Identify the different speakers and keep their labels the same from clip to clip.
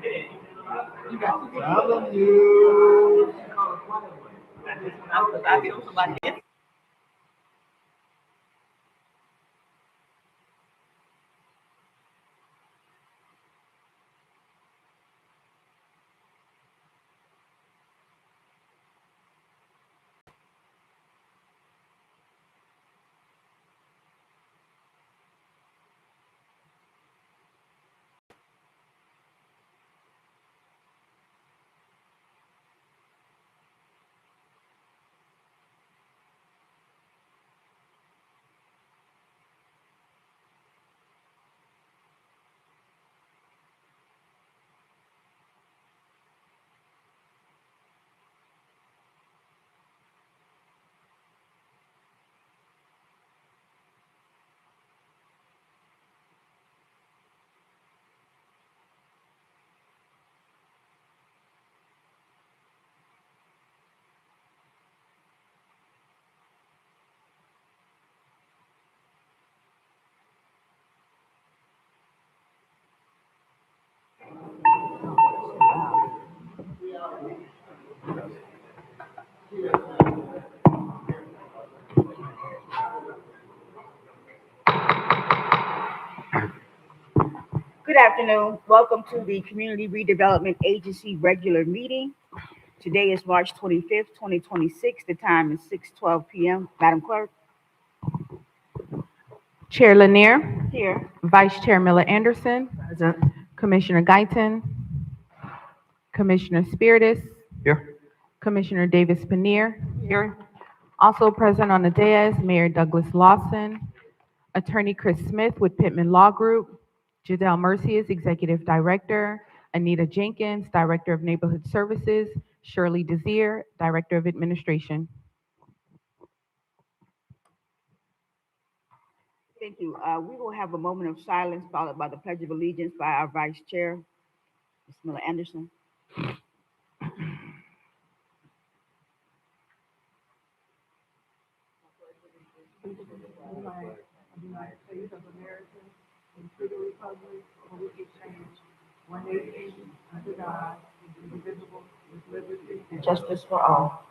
Speaker 1: Telling you.
Speaker 2: Good afternoon. Welcome to the Community Redevelopment Agency regular meeting. Today is March 25th, 2026. The time is 6:12 p.m. Madam Clerk,
Speaker 3: Chair Lanier,
Speaker 2: here.
Speaker 3: Vice Chair Miller Anderson,
Speaker 2: Present.
Speaker 3: Commissioner Guyton, Commissioner Spiritus,
Speaker 1: Here.
Speaker 3: Commissioner Davis Paneer. Here. Also present on the dais, Mayor Douglas Lawson, Attorney Chris Smith with Pittman Law Group, Jadelle Mercius, Executive Director, Anita Jenkins, Director of Neighborhood Services, Shirley Desir, Director of Administration.
Speaker 2: Thank you. We will have a moment of silence followed by the Pledge of Allegiance by our Vice Chair, Ms. Miller Anderson. And justice for all.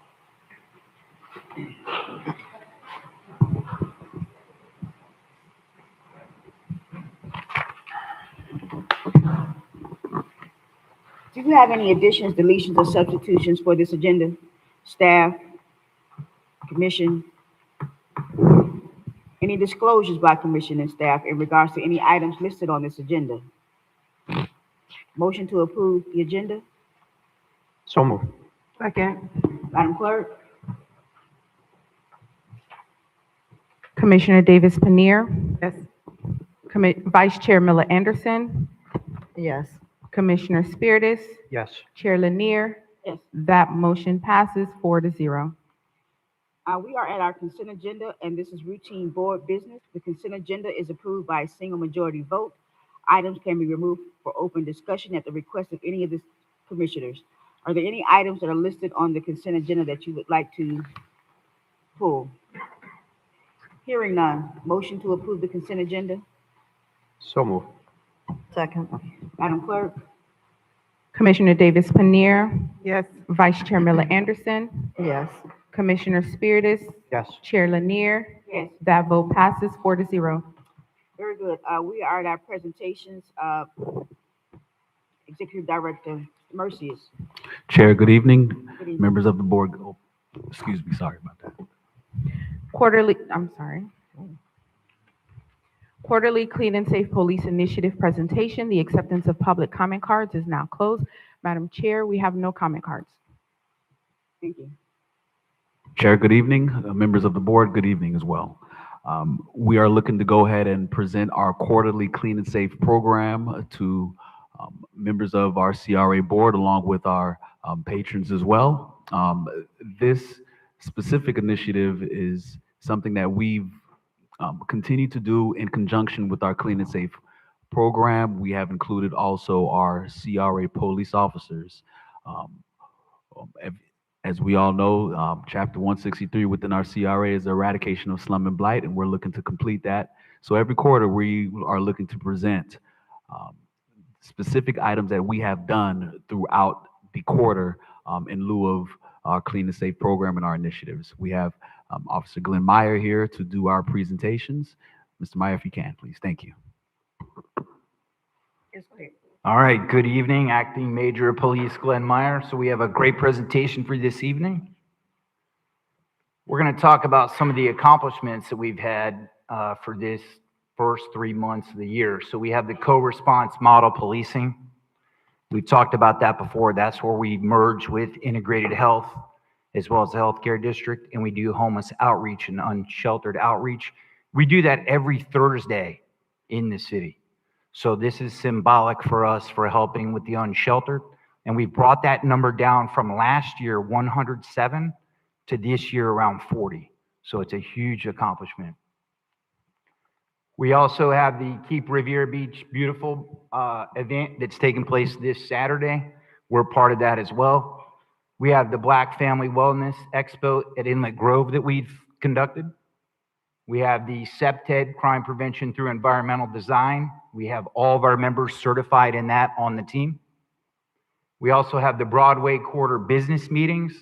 Speaker 2: Do you have any additions, deletions, or substitutions for this agenda? Staff, commission, any disclosures by commission and staff in regards to any items listed on this agenda? Motion to approve the agenda?
Speaker 1: So moved.
Speaker 2: Second. Madam Clerk?
Speaker 3: Commissioner Davis Paneer,
Speaker 2: Yes.
Speaker 3: Vice Chair Miller Anderson,
Speaker 2: Yes.
Speaker 3: Commissioner Spiritus,
Speaker 1: Yes.
Speaker 3: Chair Lanier.
Speaker 2: Yes.
Speaker 3: That motion passes 4-0.
Speaker 2: We are at our consent agenda, and this is routine board business. The consent agenda is approved by a single majority vote. Items can be removed for open discussion at the request of any of the commissioners. Are there any items that are listed on the consent agenda that you would like to pull? Hearing none. Motion to approve the consent agenda?
Speaker 1: So moved.
Speaker 2: Second. Madam Clerk?
Speaker 3: Commissioner Davis Paneer,
Speaker 2: Yes.
Speaker 3: Vice Chair Miller Anderson,
Speaker 2: Yes.
Speaker 3: Commissioner Spiritus,
Speaker 1: Yes.
Speaker 3: Chair Lanier.
Speaker 2: Yes.
Speaker 3: That vote passes 4-0.
Speaker 2: Very good. We are at our presentations. Executive Director Mercius.
Speaker 4: Chair, good evening.
Speaker 2: Good evening.
Speaker 4: Members of the board, excuse me, sorry about that.
Speaker 3: Quarterly Clean and Safe Police Initiative presentation. The acceptance of public comment cards is now closed. Madam Chair, we have no comment cards.
Speaker 2: Thank you.
Speaker 4: Chair, good evening. Members of the board, good evening as well. We are looking to go ahead and present our quarterly Clean and Safe program to members of our CRA board along with our patrons as well. This specific initiative is something that we've continued to do in conjunction with our Clean and Safe program. We have included also our CRA police officers. As we all know, Chapter 163 within our CRA is the eradication of slum and blight, and we're looking to complete that. So every quarter we are looking to present specific items that we have done throughout the quarter in lieu of our Clean and Safe program and our initiatives. We have Officer Glenn Meyer here to do our presentations. Mr. Meyer, if you can, please. Thank you.
Speaker 2: Yes, go ahead.
Speaker 5: All right, good evening, Acting Major of Police Glenn Meyer. So we have a great presentation for you this evening. We're going to talk about some of the accomplishments that we've had for this first 3 months of the year. So we have the co-response model policing. We've talked about that before. That's where we merge with integrated health as well as the healthcare district, and we do homeless outreach and unsheltered outreach. We do that every Thursday in the city. So this is symbolic for us for helping with the unsheltered. And we brought that number down from last year, 107, to this year around 40. So it's a huge accomplishment. We also have the Keep Riviera Beach Beautiful event that's taking place this Saturday. We're part of that as well. We have the Black Family Wellness Expo at Inlet Grove that we've conducted. We have the CPTED, Crime Prevention Through Environmental Design. We have all of our members certified in that on the team. We also have the Broadway Quarter Business Meetings.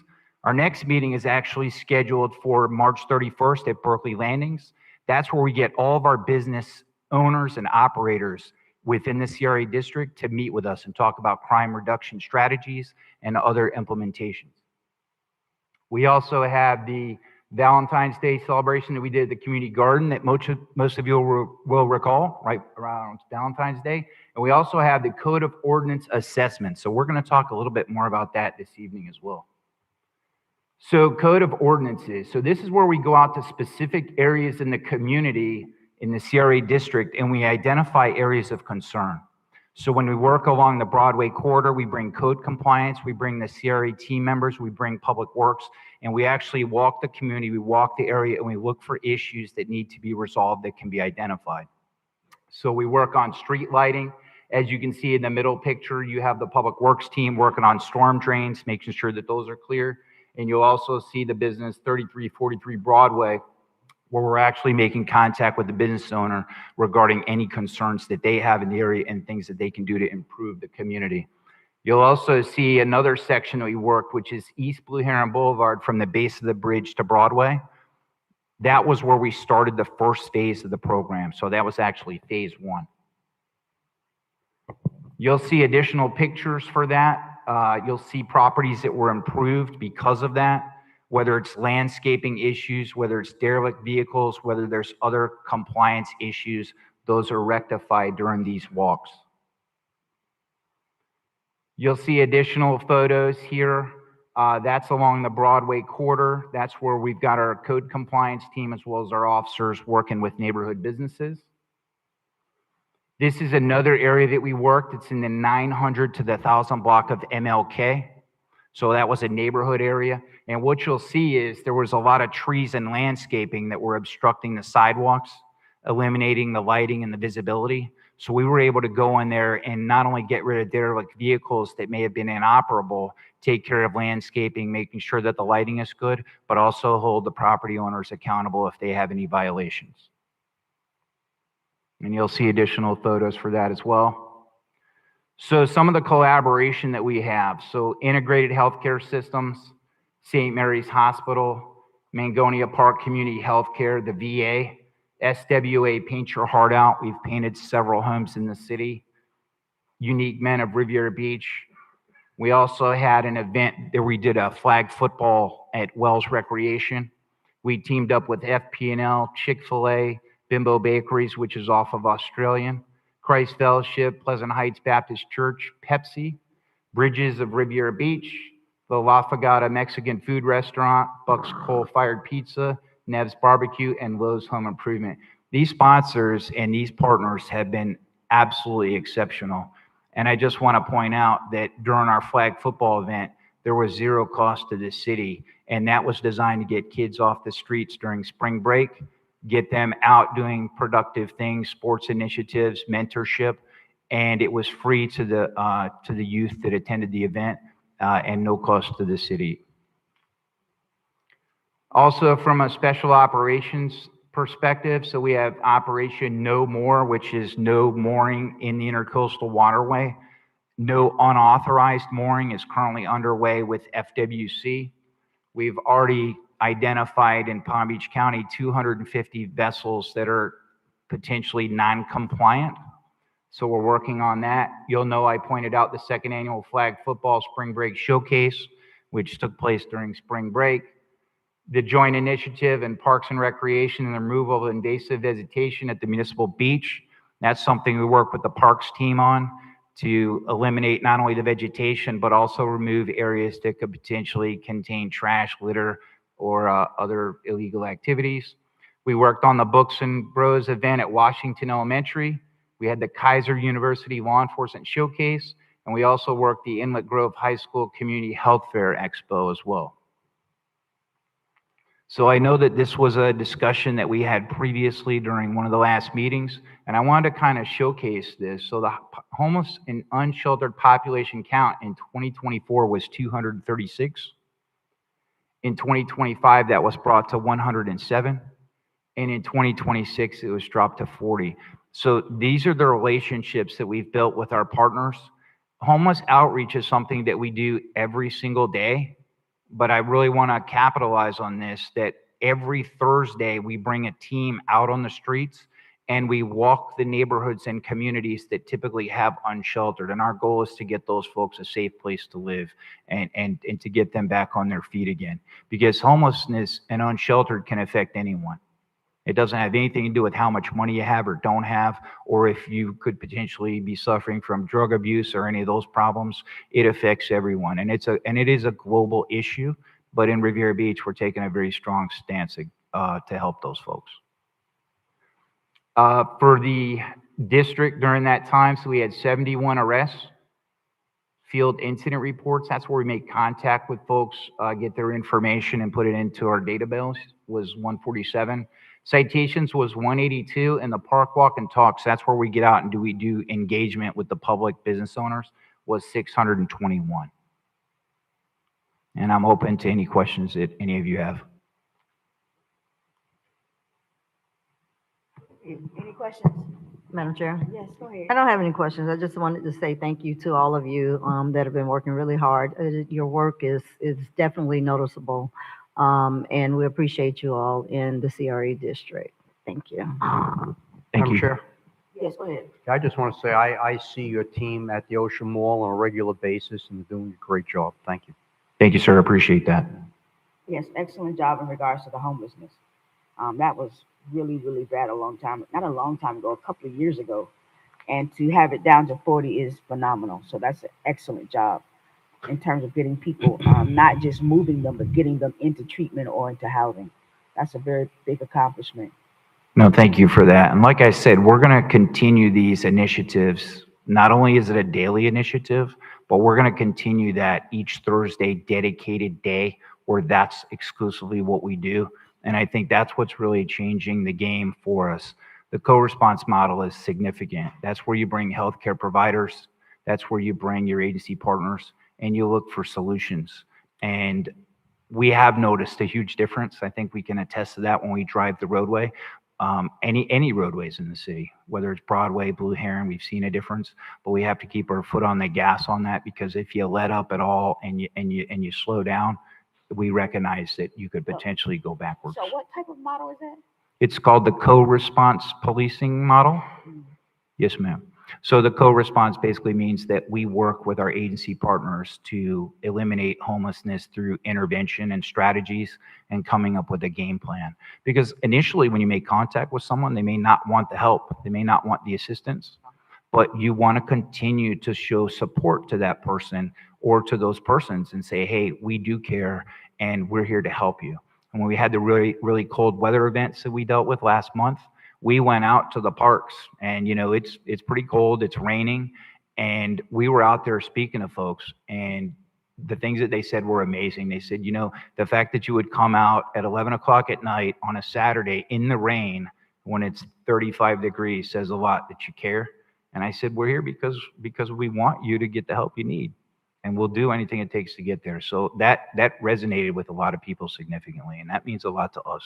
Speaker 5: Our next meeting is actually scheduled for March 31st at Berkeley Landings. That's where we get all of our business owners and operators within the CRA district to meet with us and talk about crime reduction strategies and other implementations. We also have the Valentine's Day celebration that we did at the community garden that most of you will recall, right around Valentine's Day. And we also have the Code of Ordinance Assessment. So we're going to talk a little bit more about that this evening as well. So Code of Ordinances. So this is where we go out to specific areas in the community in the CRA district and we identify areas of concern. So when we work along the Broadway corridor, we bring code compliance, we bring the CRA team members, we bring public works, and we actually walk the community, we walk the area, and we look for issues that need to be resolved that can be identified. So we work on street lighting. As you can see in the middle picture, you have the public works team working on storm drains, making sure that those are clear. And you'll also see the business 3343 Broadway, where we're actually making contact with the business owner regarding any concerns that they have in the area and things that they can do to improve the community. You'll also see another section that we worked, which is East Blue Heron Boulevard from the base of the bridge to Broadway. That was where we started the first phase of the program. So that was actually phase 1. You'll see additional pictures for that. You'll see properties that were improved because of that, whether it's landscaping issues, whether it's derelict vehicles, whether there's other compliance issues, those are rectified during these walks. You'll see additional photos here. That's along the Broadway corridor. That's where we've got our code compliance team as well as our officers working with neighborhood businesses. This is another area that we worked. It's in the 900 to the 1000 block of MLK. So that was a neighborhood area. And what you'll see is there was a lot of trees and landscaping that were obstructing the sidewalks, eliminating the lighting and the visibility. So we were able to go in there and not only get rid of derelict vehicles that may have been inoperable, take care of landscaping, making sure that the lighting is good, but also hold the property owners accountable if they have any violations. And you'll see additional photos for that as well. So some of the collaboration that we have. So integrated healthcare systems, St. Mary's Hospital, Mangonia Park Community Healthcare, the VA, SWA Paint Your Heart Out. We've painted several homes in the city. Unique Men of Riviera Beach. We also had an event that we did a flag football at Wells Recreation. We teamed up with FP&L, Chick-fil-A, Bimbo Bakeries, which is off of Australian, Christ Fellowship, Pleasant Heights Baptist Church, Pepsi, Bridges of Riviera Beach, the La Fagata Mexican Food Restaurant, Buck's Coal-Fired Pizza, Nev's Barbecue, and Lowe's Home Improvement. These sponsors and these partners have been absolutely exceptional. And I just want to point out that during our flag football event, there was zero cost to the city, and that was designed to get kids off the streets during spring break, get them out doing productive things, sports initiatives, mentorship, and it was free to the youth that attended the event and no cost to the city. Also, from a special operations perspective. So we have Operation No More, which is no mooring in the intercoastal waterway. No unauthorized mooring is currently underway with FWC. We've already identified in Palm Beach County 250 vessels that are potentially non-compliant. So we're working on that. You'll know I pointed out the second annual flag football spring break showcase, which took place during spring break. The joint initiative in Parks and Recreation and the removal of invasive vegetation at the municipal beach. That's something we work with the Parks team on to eliminate not only the vegetation, but also remove areas that could potentially contain trash, litter, or other illegal activities. We worked on the Books and Bros event at Washington Elementary. We had the Kaiser University Law Enforcement Showcase, and we also worked the Inlet Grove High School Community Health Fair Expo as well. So I know that this was a discussion that we had previously during one of the last meetings, and I wanted to kind of showcase this. So the homeless and unsheltered population count in 2024 was 236. In 2025, that was brought to 107. And in 2026, it was dropped to 40. So these are the relationships that we've built with our partners. Homeless outreach is something that we do every single day, but I really want to capitalize on this, that every Thursday we bring a team out on the streets and we walk the neighborhoods and communities that typically have unsheltered. And our goal is to get those folks a safe place to live and to get them back on their feet again. Because homelessness and unsheltered can affect anyone. It doesn't have anything to do with how much money you have or don't have, or if you could potentially be suffering from drug abuse or any of those problems. It affects everyone, and it is a global issue. But in Riviera Beach, we're taking a very strong stance to help those folks. For the district during that time, so we had 71 arrests, field incident reports. That's where we make contact with folks, get their information, and put it into our database. Was 147. Citations was 182, and the park walk and talks, that's where we get out and we do engagement with the public business owners, was 621. And I'm open to any questions that any of you have.
Speaker 2: Any questions?
Speaker 6: Madam Chair,
Speaker 2: Yes, go ahead.
Speaker 6: I don't have any questions. I just wanted to say thank you to all of you that have been working really hard. Your work is definitely noticeable, and we appreciate you all in the CRA district. Thank you.
Speaker 5: Thank
Speaker 1: Madam
Speaker 5: you.
Speaker 1: Chair,
Speaker 2: Yes, go ahead.
Speaker 1: I just want to say I see your team at the Ocean Mall on a regular basis, and they're doing a great job. Thank you.
Speaker 5: Thank you, sir. Appreciate that.
Speaker 2: Yes, excellent job in regards to the homelessness. That was really, really bad not a long time ago, a couple of years ago. And to have it down to 40 is phenomenal. So that's an excellent job in terms of getting people, not just moving them, but getting them into treatment or into housing. That's a very big accomplishment.
Speaker 5: No, thank you for that. And like I said, we're going to continue these initiatives. Not only is it a daily initiative, but we're going to continue that each Thursday dedicated day where that's exclusively what we do. And I think that's what's really changing the game for us. The co-response model is significant. That's where you bring healthcare providers. That's where you bring your agency partners and you look for solutions. And we have noticed a huge difference. I think we can attest to that when we drive the roadway. Any roadways in the city, whether it's Broadway, Blue Heron, we've seen a difference, but we have to keep our foot on the gas on that, because if you let up at all and you slow down, we recognize that you could potentially go backwards.
Speaker 2: So what type of model is that?
Speaker 5: It's called the co-response policing model. Yes, ma'am. So the co-response basically means that we work with our agency partners to eliminate homelessness through intervention and strategies and coming up with a game plan. Because initially when you make contact with someone, they may not want the help, they may not want the assistance, but you want to continue to show support to that person or to those persons and say, hey, we do care and we're here to help you. And when we had the really, really cold weather events that we dealt with last month, we went out to the parks and, it's pretty cold, it's raining, and we were out there speaking to folks, and the things that they said were amazing. They said, the fact that you would come out at 11 o'clock at night on a Saturday in the rain when it's 35 degrees says a lot that you care. And I said, we're here because we want you to get the help you need, and we'll do anything it takes to get there. So that resonated with a lot of people significantly, and that means a lot to us.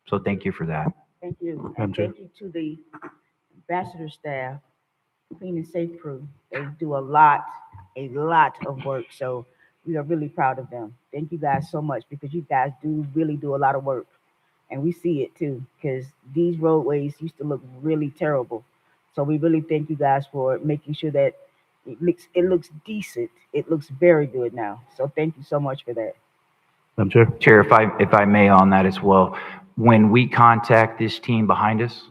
Speaker 5: So thank you for that.
Speaker 2: Thank you.
Speaker 1: Madam
Speaker 2: And
Speaker 1: Chair.
Speaker 2: thank you to the ambassador staff, clean and safe crew. They do a lot of work. So we are really proud of them. Thank you guys so much because you guys do really do a lot of work. And we see it too, because these roadways used to look really terrible. So we really thank you guys for making sure that it looks decent. It looks very good now. So thank you so much for that.
Speaker 1: Madam Chair.
Speaker 5: Chair, if I may on that as well, when we contact this team behind us,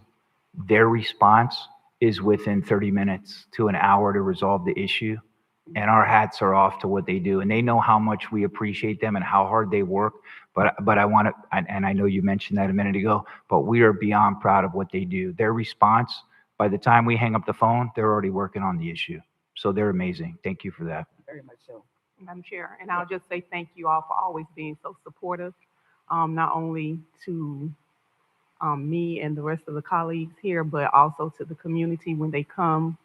Speaker 5: their response is within 30 minutes to an hour to resolve the issue. And our hats are off to what they do. And they know how much we appreciate them and how hard they work. But I want to, and I know you mentioned that a minute ago, but we are beyond proud of what they do. Their response, by the time we hang up the phone, they're already working on the issue. So they're amazing. Thank you for that.
Speaker 2: Very much so.
Speaker 3: Madam Chair, and I'll just say thank you all for always being so supportive, not only to me and the rest of the colleagues here, but also to the community when they come.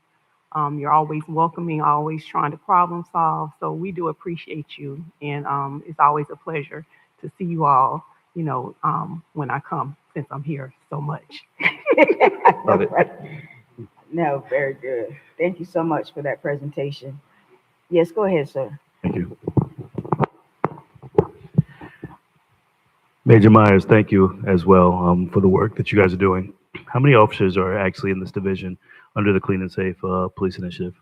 Speaker 3: You're always welcoming, always trying to problem solve. So we do appreciate you, and it's always a pleasure to see you all, when I come, since I'm here so much.
Speaker 5: Love it.
Speaker 2: No, very good. Thank you so much for that presentation. Yes, go ahead, sir.
Speaker 1: Thank you. Major Myers, thank you as well for the work that you guys are doing. How many officers are actually in this division under the Clean and Safe Police Initiative?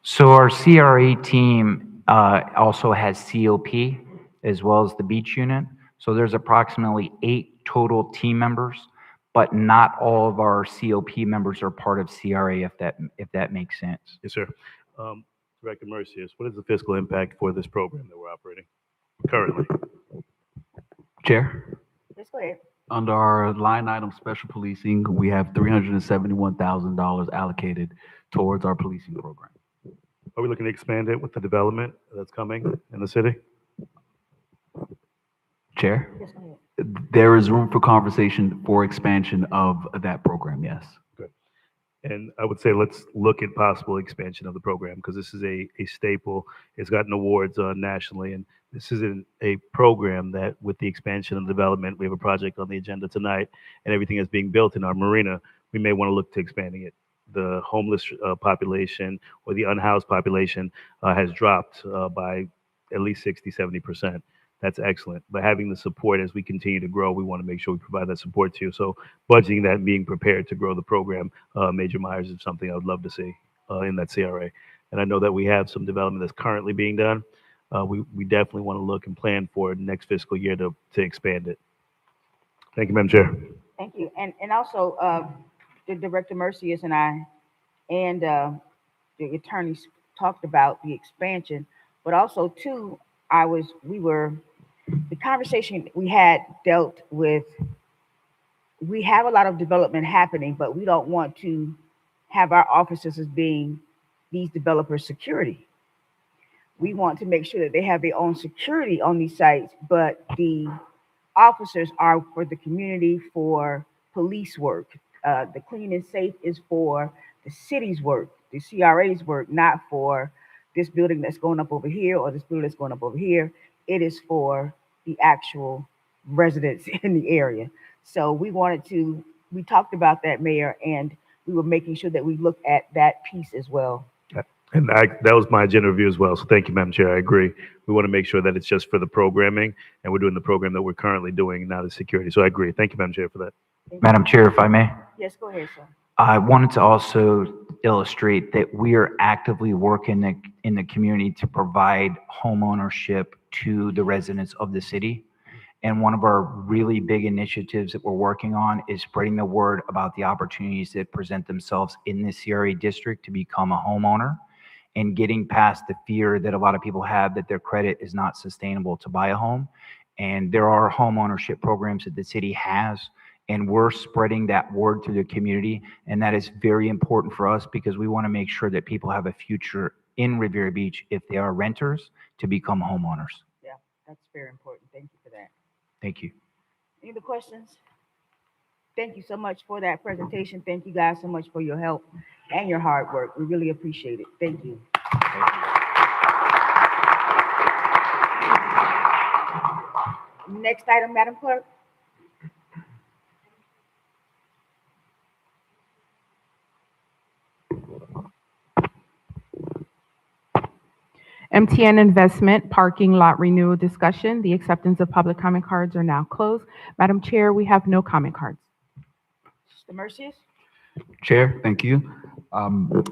Speaker 5: So our CRA team also has COP as well as the beach unit. So there's approximately 8 total team members, but not all of our COP members are part of CRA, if that makes sense.
Speaker 1: Yes, sir. Director Mercius, what is the fiscal impact for this program that we're operating currently?
Speaker 4: Chair,
Speaker 2: Let's go ahead.
Speaker 4: under our line item special policing, we have $371,000 allocated towards our policing program.
Speaker 1: Are we looking to expand it with the development that's coming in the city?
Speaker 4: Chair,
Speaker 2: Yes, go ahead.
Speaker 4: there is room for conversation for expansion of that program, yes.
Speaker 1: And I would say let's look at possible expansion of the program because this is a staple. It's gotten awards nationally, and this is a program that, with the expansion and development, we have a project on the agenda tonight, and everything is being built in our marina. We may want to look to expanding it. The homeless population or the unhoused population has dropped by at least 60, 70%. That's excellent. But having the support as we continue to grow, we want to make sure we provide that support to you. So budgeting that and being prepared to grow the program, Major Myers, is something I would love to see in that CRA. And I know that we have some development that's currently being done. We definitely want to look and plan for next fiscal year to expand it. Thank you, Madam Chair.
Speaker 2: Thank you. And also, the Director Mercius and I and the attorneys talked about the expansion, but also too, the conversation we had dealt with, we have a lot of development happening, but we don't want to have our officers as being these developers' security. We want to make sure that they have their own security on these sites, but the officers are for the community, for police work. The clean and safe is for the city's work, the CRA's work, not for this building that's going up over here or this building that's going up over here. It is for the actual residents in the area. So we talked about that, Mayor, and we were making sure that we look at that piece as well.
Speaker 1: And that was my agenda review as well. So thank you, Madam Chair. I agree. We want to make sure that it's just for the programming, and we're doing the program that we're currently doing, not the security. So I agree. Thank you, Madam Chair, for that.
Speaker 5: Madam Chair, if I may.
Speaker 2: Yes, go ahead, sir.
Speaker 5: I wanted to also illustrate that we are actively working in the community to provide home ownership to the residents of the city. And one of our really big initiatives that we're working on is spreading the word about the opportunities that present themselves in the CRA district to become a homeowner and getting past the fear that a lot of people have that their credit is not sustainable to buy a home. And there are home ownership programs that the city has, and we're spreading that word through the community. And that is very important for us because we want to make sure that people have a future in Riviera Beach if they are renters to become homeowners.
Speaker 2: Yeah, that's very important. Thank you for that.
Speaker 5: Thank you.
Speaker 2: Any other questions? Thank you so much for that presentation. Thank you guys so much for your help and your hard work. We really appreciate it. Thank you. Next item, Madam Clerk.
Speaker 3: MTN Investment Parking Lot Renewal Discussion. The acceptance of public comment cards are now closed. Madam Chair, we have no comment cards.
Speaker 2: Mr. Mercius?
Speaker 4: Chair, thank you.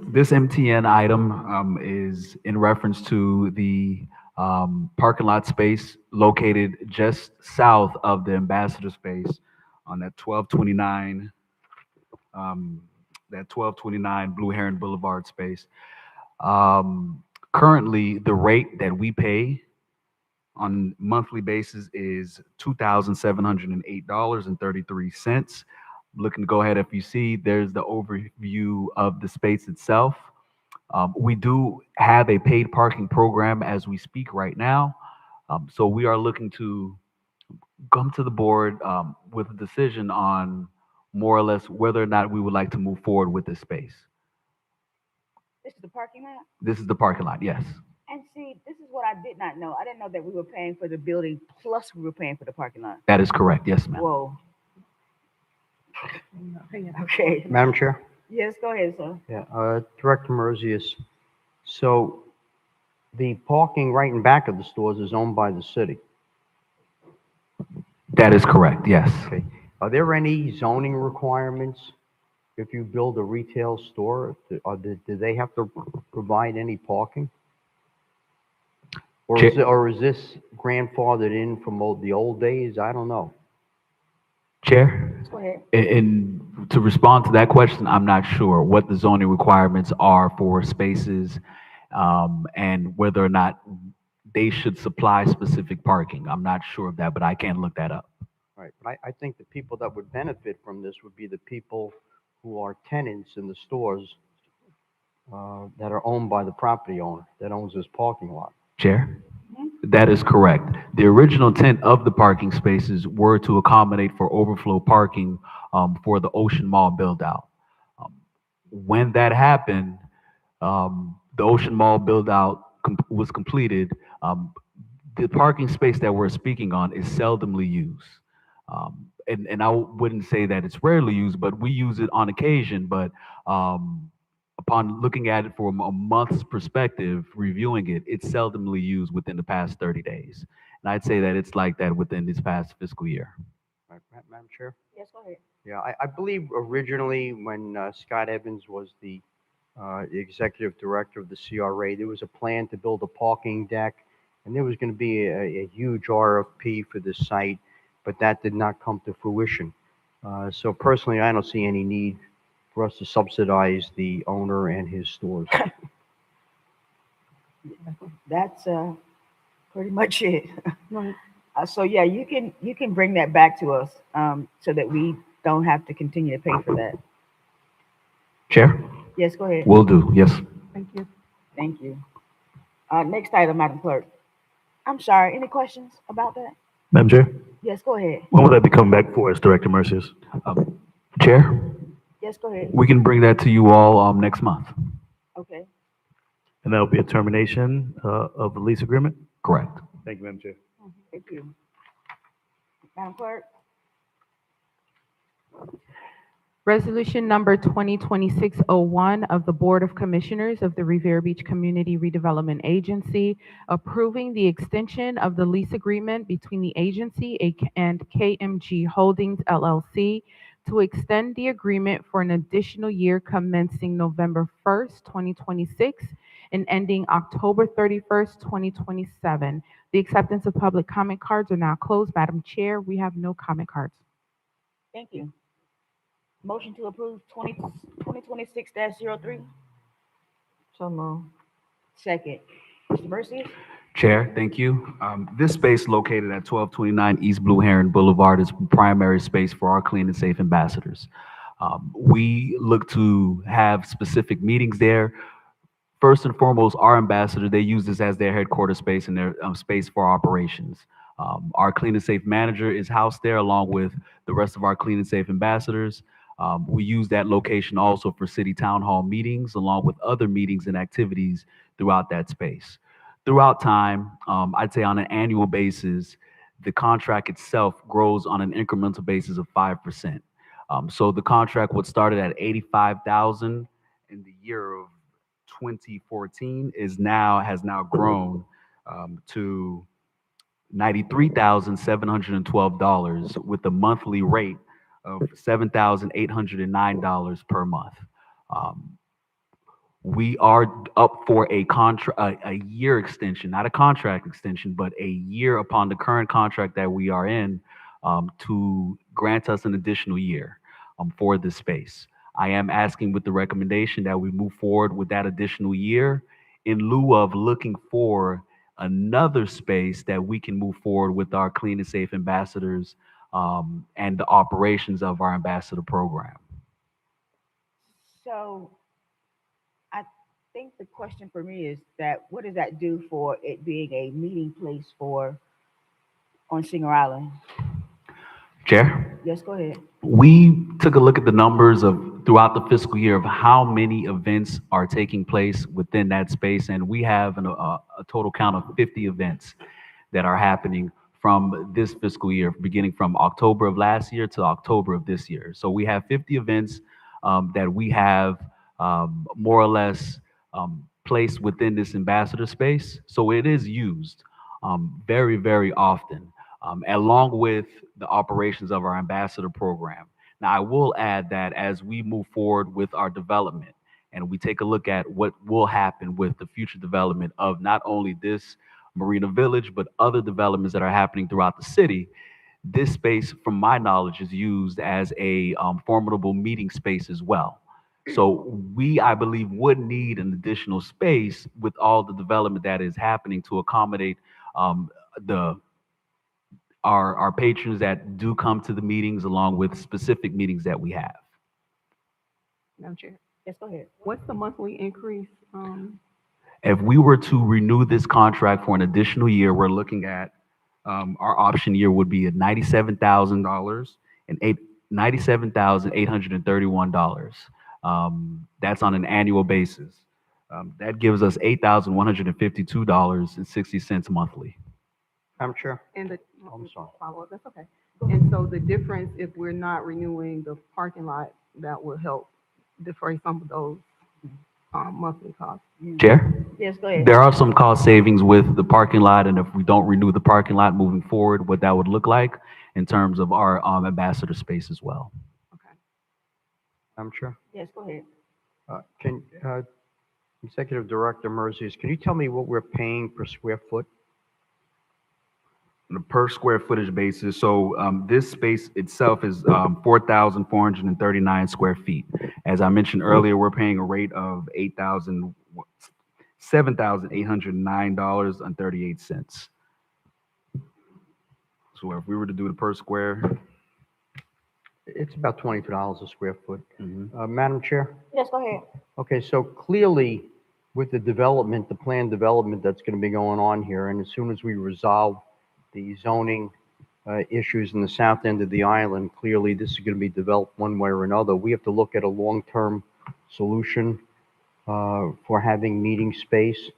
Speaker 4: This MTN item is in reference to the parking lot space located just south of the ambassador space on that 1229 Blue Heron Boulevard space. Currently, the rate that we pay on monthly basis is $2,708.33. Looking to go ahead, if you see, there's the overview of the space itself. We do have a paid parking program as we speak right now. So we are looking to come to the board with a decision on more or less whether or not we would like to move forward with this space.
Speaker 2: This is the parking lot?
Speaker 4: This is the parking lot, yes.
Speaker 2: And see, this is what I did not know. I didn't know that we were paying for the building plus we were paying for the parking lot.
Speaker 4: That is correct, yes, ma'am.
Speaker 2: Whoa. Okay.
Speaker 7: Madam Chair?
Speaker 2: Yes, go ahead, sir.
Speaker 7: Yeah, Director Merzius. So the parking right in back of the stores is owned by the city.
Speaker 4: That is correct, yes.
Speaker 7: Okay. Are there any zoning requirements if you build a retail store? Do they have to provide any parking? Or is this grandfathered in from the old days? I don't know.
Speaker 4: Chair?
Speaker 2: Go ahead.
Speaker 4: And to respond to that question, I'm not sure what the zoning requirements are for spaces and whether or not they should supply specific parking. I'm not sure of that, but I can look that up.
Speaker 7: Right, but I think the people that would benefit from this would be the people who are tenants in the stores that are owned by the property owner that owns this parking lot.
Speaker 4: Chair? That is correct. The original intent of the parking spaces were to accommodate for overflow parking for the Ocean Mall build-out. When that happened, the Ocean Mall build-out was completed. The parking space that we're speaking on is seldomly used. And I wouldn't say that it's rarely used, but we use it on occasion. But upon looking at it from a month's perspective, reviewing it, it's seldomly used within the past 30 days. And I'd say that it's like that within this past fiscal year.
Speaker 7: Right, Madam Chair?
Speaker 2: Yes, go ahead.
Speaker 7: Yeah, I believe originally when Scott Evans was the executive director of the CRA, there was a plan to build a parking deck, and there was going to be a huge RFP for this site, but that did not come to fruition. So personally, I don't see any need for us to subsidize the owner and his stores.
Speaker 2: That's pretty much it. So yeah, you can bring that back to us so that we don't have to continue to pay for that.
Speaker 4: Chair?
Speaker 2: Yes, go ahead.
Speaker 4: Will do, yes.
Speaker 3: Thank you.
Speaker 2: Thank you. Next item, Madam Clerk. I'm sorry, any questions about that?
Speaker 1: Madam Chair,
Speaker 2: Yes, go ahead.
Speaker 1: when will that be coming back for us, Director Mercius?
Speaker 4: Chair?
Speaker 2: Yes, go ahead.
Speaker 4: We can bring that to you all next month.
Speaker 2: Okay.
Speaker 1: And that'll be a termination of the lease agreement?
Speaker 4: Correct.
Speaker 1: Thank you, Madam Chair.
Speaker 2: Thank you. Madam Clerk?
Speaker 3: Resolution number 2026-01 of the Board of Commissioners of the Revere Beach Community Redevelopment Agency approving the extension of the lease agreement between the agency and KMG Holdings LLC to extend the agreement for an additional year commencing November 1st, 2026 and ending October 31st, 2027. The acceptance of public comment cards are now closed. Madam Chair, we have no comment cards.
Speaker 2: Thank you. Motion to approve 2026-03.
Speaker 6: So moved.
Speaker 2: Second. Mr. Mercier?
Speaker 4: Chair, thank you. This space located at 1229 East Blue Heron Boulevard is primary space for our clean and safe ambassadors. We look to have specific meetings there. First and foremost, our ambassador, they use this as their headquarters space and their space for operations. Our clean and safe manager is housed there along with the rest of our clean and safe ambassadors. We use that location also for city town hall meetings along with other meetings and activities throughout that space. Throughout time, I'd say on an annual basis, the contract itself grows on an incremental basis of 5%. So the contract would start at $85,000 in the year of 2014 has now grown to $93,712 with a monthly rate of $7,809 per month. Um, we are up for a year extension, not a contract extension, but a year upon the current contract that we are in, to grant us an additional year for this space. I am asking with the recommendation that we move forward with that additional year in lieu of looking for another space that we can move forward with our clean and safe ambassadors, and the operations of our ambassador program.
Speaker 2: So I think the question for me is that what does that do for it being a meeting place for on Singer Island?
Speaker 4: Chair?
Speaker 2: Yes, go ahead.
Speaker 4: We took a look at the numbers of throughout the fiscal year of how many events are taking place within that space, and we have a total count of 50 events that are happening from this fiscal year, beginning from October of last year to October of this year. So we have 50 events that we have more or less placed within this ambassador space. So it is used very, very often, along with the operations of our ambassador program. Now, I will add that as we move forward with our development and we take a look at what will happen with the future development of not only this Marina Village, but other developments that are happening throughout the city, this space, from my knowledge, is used as a formidable meeting space as well. So we, I believe, would need an additional space with all the development that is happening to accommodate the our patrons that do come to the meetings, along with specific meetings that we have.
Speaker 3: Madam Chair,
Speaker 2: Yes, go ahead.
Speaker 3: what's the monthly increase?
Speaker 4: If we were to renew this contract for an additional year, we're looking at our option year would be at $97,000 and $97,831. That's on an annual basis. That gives us $8,152.60 monthly.
Speaker 7: Madam Chair?
Speaker 3: And the,
Speaker 7: I'm sorry.
Speaker 3: follow-up, that's okay. And so the difference, if we're not renewing the parking lot, that will help defray some of those monthly costs.
Speaker 4: Chair?
Speaker 2: Yes, go ahead.
Speaker 4: There are some cost savings with the parking lot, and if we don't renew the parking lot moving forward, what that would look like in terms of our ambassador space as well.
Speaker 3: Okay.
Speaker 7: Madam Chair?
Speaker 2: Yes, go ahead.
Speaker 7: Can Executive Director Merzius, can you tell me what we're paying per square foot?
Speaker 4: On a per square footage basis, so this space itself is 4,439 square feet. As I mentioned earlier, we're paying a rate of $7,809.38. So if we were to do the per square,
Speaker 7: It's about $22 a square foot. Madam Chair?
Speaker 2: Yes, go ahead.
Speaker 7: Okay, so clearly with the development, the planned development that's going to be going on here, and as soon as we resolve the zoning issues in the south end of the island, clearly this is going to be developed one way or another. We have to look at a long-term solution for having meeting space.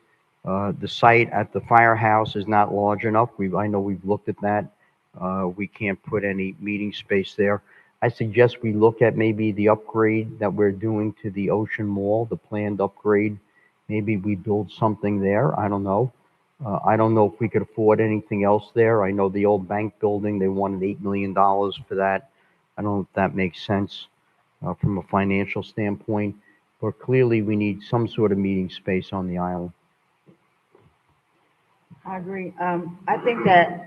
Speaker 7: The site at the firehouse is not large enough. I know we've looked at that. We can't put any meeting space there. I suggest we look at maybe the upgrade that we're doing to the Ocean Mall, the planned upgrade. Maybe we build something there. I don't know. I don't know if we could afford anything else there. I know the old bank building, they wanted $8 million for that. I don't know if that makes sense from a financial standpoint, but clearly we need some sort of meeting space on the island.
Speaker 2: I agree. I think that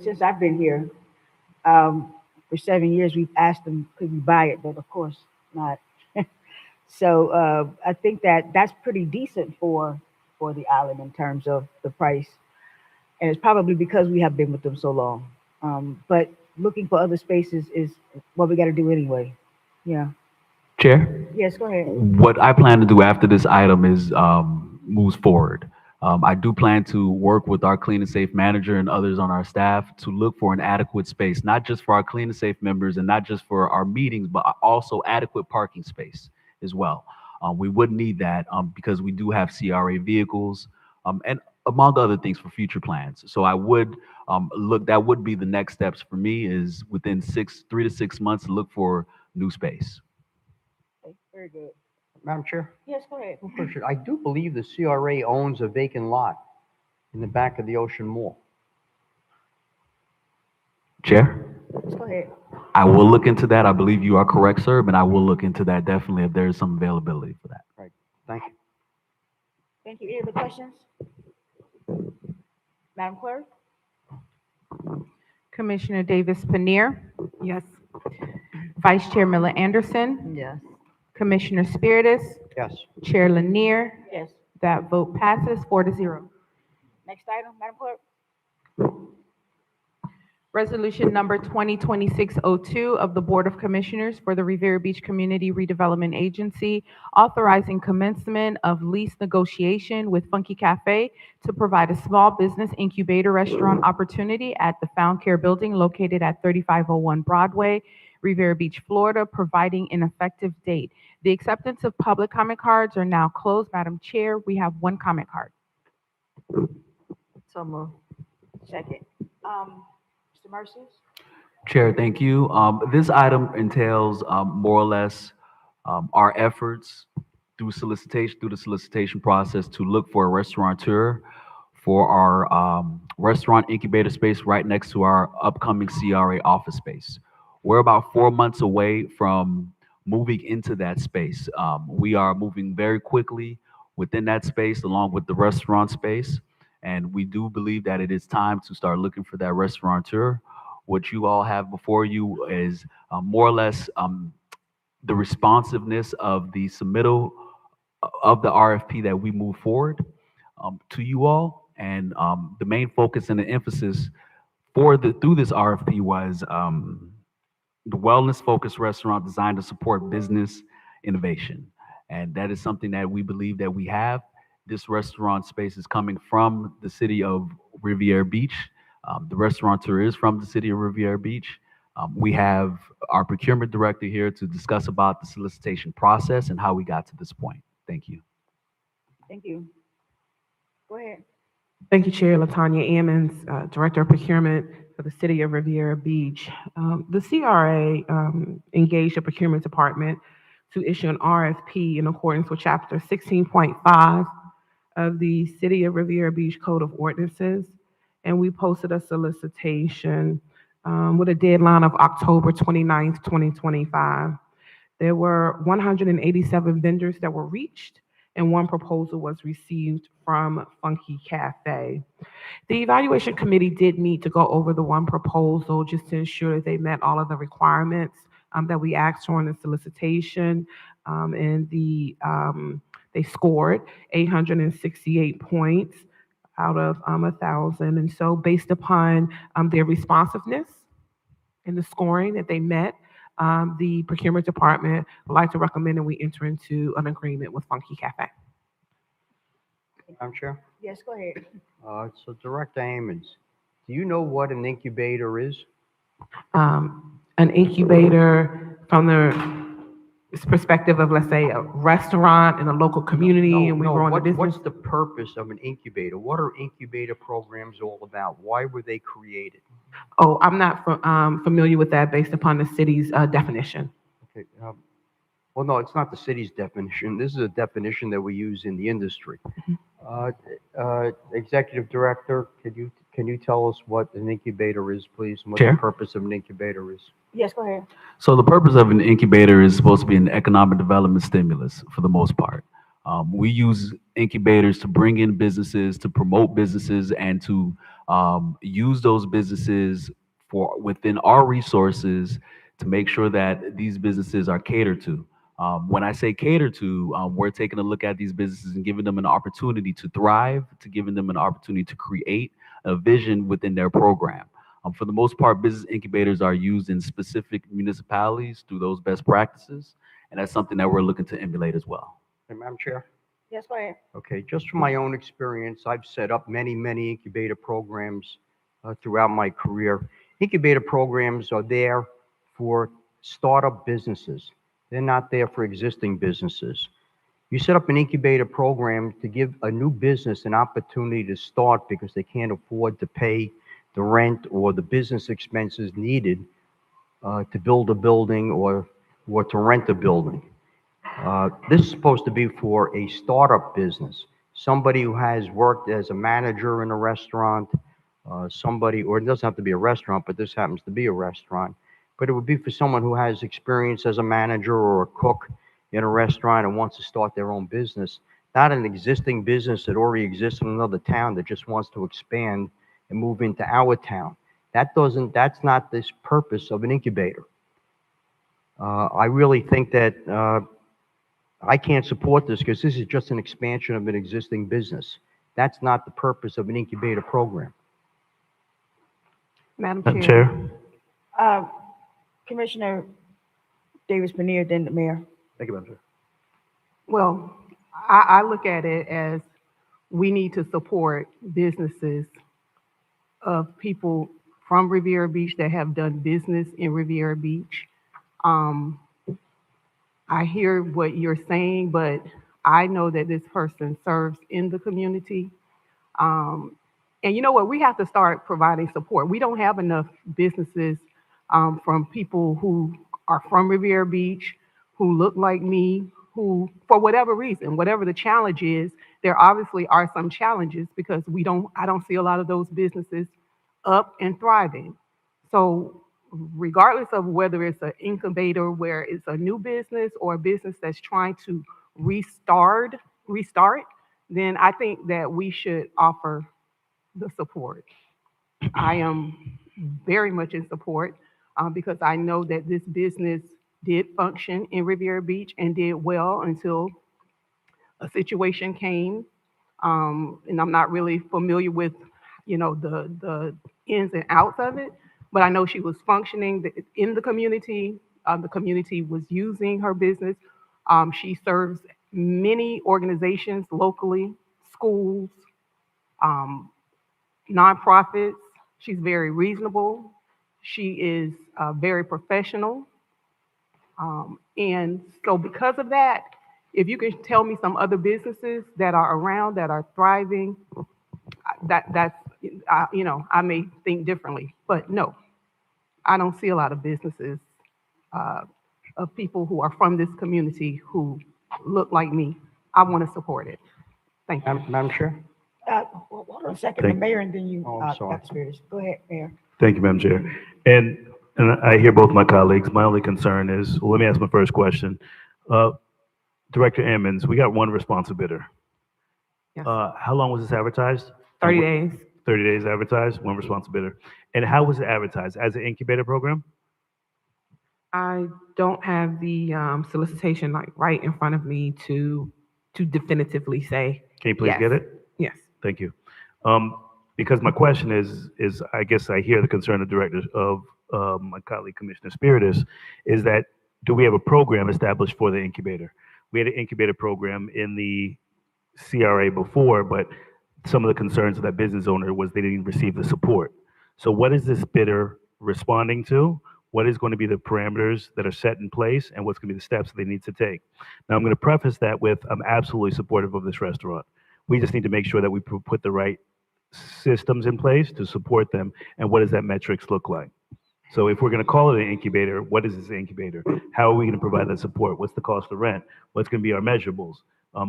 Speaker 2: since I've been here, for 7 years, we've asked them, could we buy it? But of course not. So I think that that's pretty decent for the island in terms of the price. And it's probably because we have been with them so long. But looking for other spaces is what we got to do anyway. Yeah.
Speaker 4: Chair?
Speaker 2: Yes, go ahead.
Speaker 4: What I plan to do after this item is moves forward. I do plan to work with our clean and safe manager and others on our staff to look for an adequate space, not just for our clean and safe members and not just for our meetings, but also adequate parking space as well. We would need that because we do have CRA vehicles and among other things for future plans. So I would look, that would be the next steps for me is within 3 to 6 months to look for new space.
Speaker 2: Okay, very good.
Speaker 7: Madam Chair,
Speaker 2: Yes, go ahead.
Speaker 7: one question. I do believe the CRA owns a vacant lot in the back of the Ocean Mall.
Speaker 4: Chair,
Speaker 2: Yes, go ahead.
Speaker 4: I will look into that. I believe you are correct, sir, and I will look into that definitely if there is some availability for that.
Speaker 7: Right. Thank you.
Speaker 2: Thank you. Any other questions? Madam Clerk?
Speaker 3: Commissioner Davis Panir,
Speaker 8: Yes.
Speaker 3: Vice Chair Miller Anderson,
Speaker 6: Yes.
Speaker 3: Commissioner Spiritus,
Speaker 7: Yes.
Speaker 3: Chair Lanier.
Speaker 2: Yes.
Speaker 3: That vote passes 4-0.
Speaker 2: Next item, Madam Clerk?
Speaker 3: Resolution number 2026-02 of the Board of Commissioners for the Riviera Beach Community Redevelopment Agency, authorizing commencement of lease negotiation with Funky Cafe to provide a small business incubator restaurant opportunity at the Found Care Building located at 3501 Broadway, Riviera Beach, Florida, providing an effective date. The acceptance of public comment cards are now closed. Madam Chair, we have one comment card.
Speaker 6: So moved.
Speaker 2: Second. Mr. Mercies?
Speaker 4: Chair, thank you. This item entails more or less our efforts through the solicitation process to look for a restaurateur for our restaurant incubator space right next to our upcoming CRA office space. We're about 4 months away from moving into that space. We are moving very quickly within that space along with the restaurant space. And we do believe that it is time to start looking for that restaurateur. What you all have before you is more or less the responsiveness of the submittal of the RFP that we move forward to you all. And the main focus and the emphasis through this RFP was the wellness-focused restaurant designed to support business innovation. And that is something that we believe that we have. This restaurant space is coming from the city of Riviera Beach. The restaurateur is from the city of Riviera Beach. We have our procurement director here to discuss about the solicitation process and how we got to this point. Thank you.
Speaker 2: Thank you. Go ahead.
Speaker 8: Thank you, Chair Latanya Ammons, Director of Procurement for the City of Riviera Beach. The CRA engaged the procurement department to issue an RFP in accordance with Chapter 16.5 of the City of Riviera Beach Code of Ordinances, and we posted a solicitation with a deadline of October 29th, 2025. There were 187 vendors that were reached, and one proposal was received from Funky Cafe. The evaluation committee did meet to go over the one proposal just to ensure that they met all of the requirements that we asked for in the solicitation, and they scored 868 points out of 1,000. And so based upon their responsiveness and the scoring that they met, the procurement department would like to recommend that we enter into an agreement with Funky Cafe.
Speaker 7: Madam Chair?
Speaker 2: Yes, go ahead.
Speaker 7: So Director Ammons, do you know what an incubator is?
Speaker 8: An incubator from the perspective of, let's say, a restaurant in a local community, and we
Speaker 7: No,
Speaker 8: grow the business.
Speaker 7: what's the purpose of an incubator? What are incubator programs all about? Why were they created?
Speaker 8: Oh, I'm not familiar with that based upon the city's definition.
Speaker 7: Okay. Well, no, it's not the city's definition. This is a definition that we use in the industry. Executive Director, can you tell us what an incubator is, please, and what
Speaker 4: Chair?
Speaker 7: the purpose of an incubator is?
Speaker 2: Yes, go ahead.
Speaker 4: So the purpose of an incubator is supposed to be an economic development stimulus for the most part. We use incubators to bring in businesses, to promote businesses, and to use those businesses for within our resources to make sure that these businesses are catered to. When I say cater to, we're taking a look at these businesses and giving them an opportunity to thrive, to giving them an opportunity to create a vision within their program. For the most part, business incubators are used in specific municipalities through those best practices, and that's something that we're looking to emulate as well.
Speaker 7: Hey, Madam Chair?
Speaker 2: Yes, go ahead.
Speaker 7: Okay, just from my own experience, I've set up many incubator programs throughout my career. Incubator programs are there for startup businesses. They're not there for existing businesses. You set up an incubator program to give a new business an opportunity to start because they can't afford to pay the rent or the business expenses needed to build a building or to rent a building. This is supposed to be for a startup business, somebody who has worked as a manager in a restaurant, somebody, or it doesn't have to be a restaurant, but this happens to be a restaurant. But it would be for someone who has experience as a manager or a cook in a restaurant and wants to start their own business, not an existing business that already exists in another town that just wants to expand and move into our town. That's not this purpose of an incubator. I really think that I can't support this because this is just an expansion of an existing business. That's not the purpose of an incubator program.
Speaker 8: Madam
Speaker 1: Madam
Speaker 8: Chair.
Speaker 1: Chair.
Speaker 2: Commissioner Davis Panir, then the mayor.
Speaker 1: Thank you, Madam Chair.
Speaker 8: Well, I look at it as we need to support businesses of people from Riviera Beach that have done business in Riviera Beach. I hear what you're saying, but I know that this person serves in the community. And you know what? We have to start providing support. We don't have enough businesses from people who are from Riviera Beach, who look like me, who, for whatever reason, whatever the challenge is, there obviously are some challenges because I don't see a lot of those businesses up and thriving. So regardless of whether it's an incubator where it's a new business or a business that's trying to restart, then I think that we should offer the support. I am very much in support because I know that this business did function in Riviera Beach and did well until a situation came. And I'm not really familiar with, the ins and outs of it, but I know she was functioning in the community. The community was using her business. She serves many organizations locally, schools, nonprofits. She's very reasonable. She is very professional. And so because of that, if you can tell me some other businesses that are around that are thriving, I may think differently, but no, I don't see a lot of businesses of people who are from this community who look like me. I want to support it. Thank you.
Speaker 7: Madam Chair?
Speaker 2: Hold on a second, the
Speaker 1: Thank-
Speaker 2: mayor, and then you,
Speaker 7: Oh, I'm sorry.
Speaker 2: Dr. Spears. Go ahead, Mayor.
Speaker 1: Thank you, Madam Chair. And I hear both my colleagues. My only concern is, well, let me ask my first question. Director Emmons, we got one responsive bidder.
Speaker 8: Yes.
Speaker 1: How long was this advertised?
Speaker 8: 30 days.
Speaker 1: 30 days advertised, one responsive bidder. And how was it advertised? As an incubator program?
Speaker 8: I don't have the solicitation like right in front of me to definitively say.
Speaker 1: Can you please
Speaker 8: Yes.
Speaker 1: get it?
Speaker 8: Yes.
Speaker 1: Thank you. Because my question is I guess I hear the concern of directors of my colleague Commissioner Spiritus is that do we have a program established for the incubator? We had an incubator program in the CRA before, but some of the concerns of that business owner was they didn't receive the support. So what is this bidder responding to? What is going to be the parameters that are set in place and what's going to be the steps that they need to take? Now, I'm going to preface that with I'm absolutely supportive of this restaurant. We just need to make sure that we put the right systems in place to support them. And what does that metrics look like? So if we're going to call it an incubator, what is this incubator? How are we going to provide that support? What's the cost of rent? What's going to be our measurables?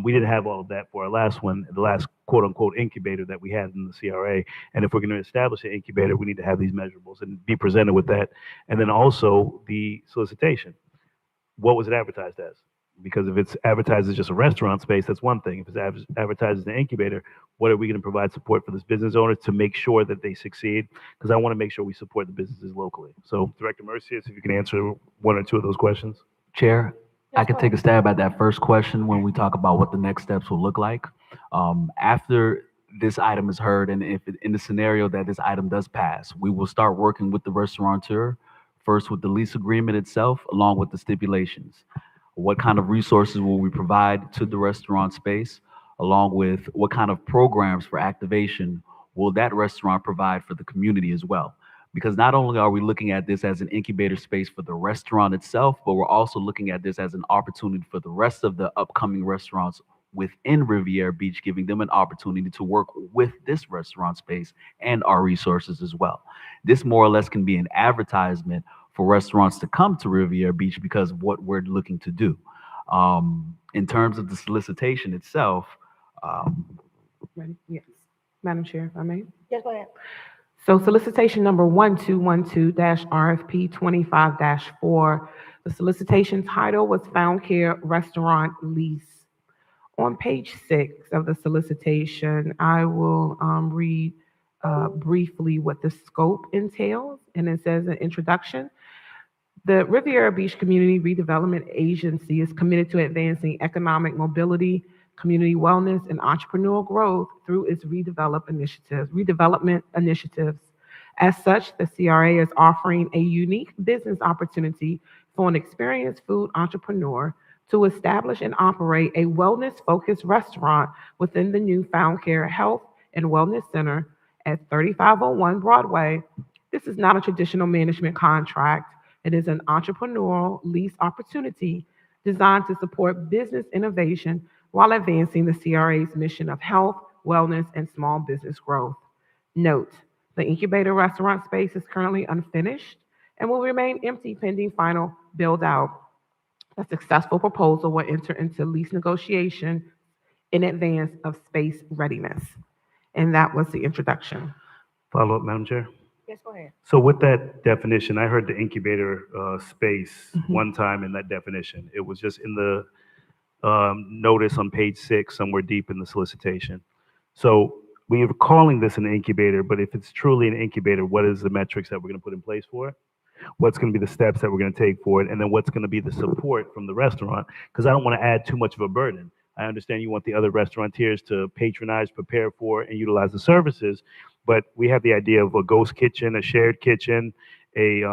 Speaker 1: We didn't have all of that for our last one, the last quote unquote incubator that we had in the CRA. And if we're going to establish an incubator, we need to have these measurables and be presented with that. And then also the solicitation. What was it advertised as? Because if it's advertised as just a restaurant space, that's one thing. If it's advertised as an incubator, what are we going to provide support for this business owner to make sure that they succeed? Because I want to make sure we support the businesses locally. So Director Mercius, if you can answer one or two of those questions.
Speaker 4: Chair, I
Speaker 2: Yes,
Speaker 4: could
Speaker 2: go
Speaker 4: take a stab at that first question when we talk about what the next steps will look like. After this item is heard, and if in the scenario that this item does pass, we will start working with the restaurateur, first with the lease agreement itself, along with the stipulations. What kind of resources will we provide to the restaurant space, along with what kind of programs for activation will that restaurant provide for the community as well? Because not only are we looking at this as an incubator space for the restaurant itself, but we're also looking at this as an opportunity for the rest of the upcoming restaurants within Riviera Beach, giving them an opportunity to work with this restaurant space and our resources as well. This more or less can be an advertisement for restaurants to come to Riviera Beach because of what we're looking to do. In terms of the solicitation itself, um,
Speaker 8: Ready? Yes. Madam Chair, if I may.
Speaker 2: Yes, go ahead.
Speaker 8: So solicitation number 1212-RFP 25-4. The solicitation title was Found Care Restaurant Lease. On page 6 of the solicitation, I will read briefly what the scope entails, and it says an introduction. The Riviera Beach Community Redevelopment Agency is committed to advancing economic mobility, community wellness, and entrepreneurial growth through its redevelopment initiatives. As such, the CRA is offering a unique business opportunity for an experienced food entrepreneur to establish and operate a wellness-focused restaurant within the new Found Care Health and Wellness Center at 3501 Broadway. This is not a traditional management contract. It is an entrepreneurial lease opportunity designed to support business innovation while advancing the CRA's mission of health, wellness, and small business growth. Note, the incubator restaurant space is currently unfinished and will remain empty pending final build out. A successful proposal will enter into lease negotiation in advance of space readiness. And that was the introduction.
Speaker 1: Follow up, Madam Chair.
Speaker 2: Yes, go ahead.
Speaker 1: So with that definition, I heard the incubator space
Speaker 8: Mhm.
Speaker 1: one time in that definition. It was just in the notice on page 6, somewhere deep in the solicitation. So we are calling this an incubator, but if it's truly an incubator, what is the metrics that we're going to put in place for it? What's going to be the steps that we're going to take for it? And then what's going to be the support from the restaurant? Because I don't want to add too much of a burden. I understand you want the other restaurateurs to patronize, prepare for, and utilize the services, but we have the idea of a ghost kitchen, a shared kitchen, a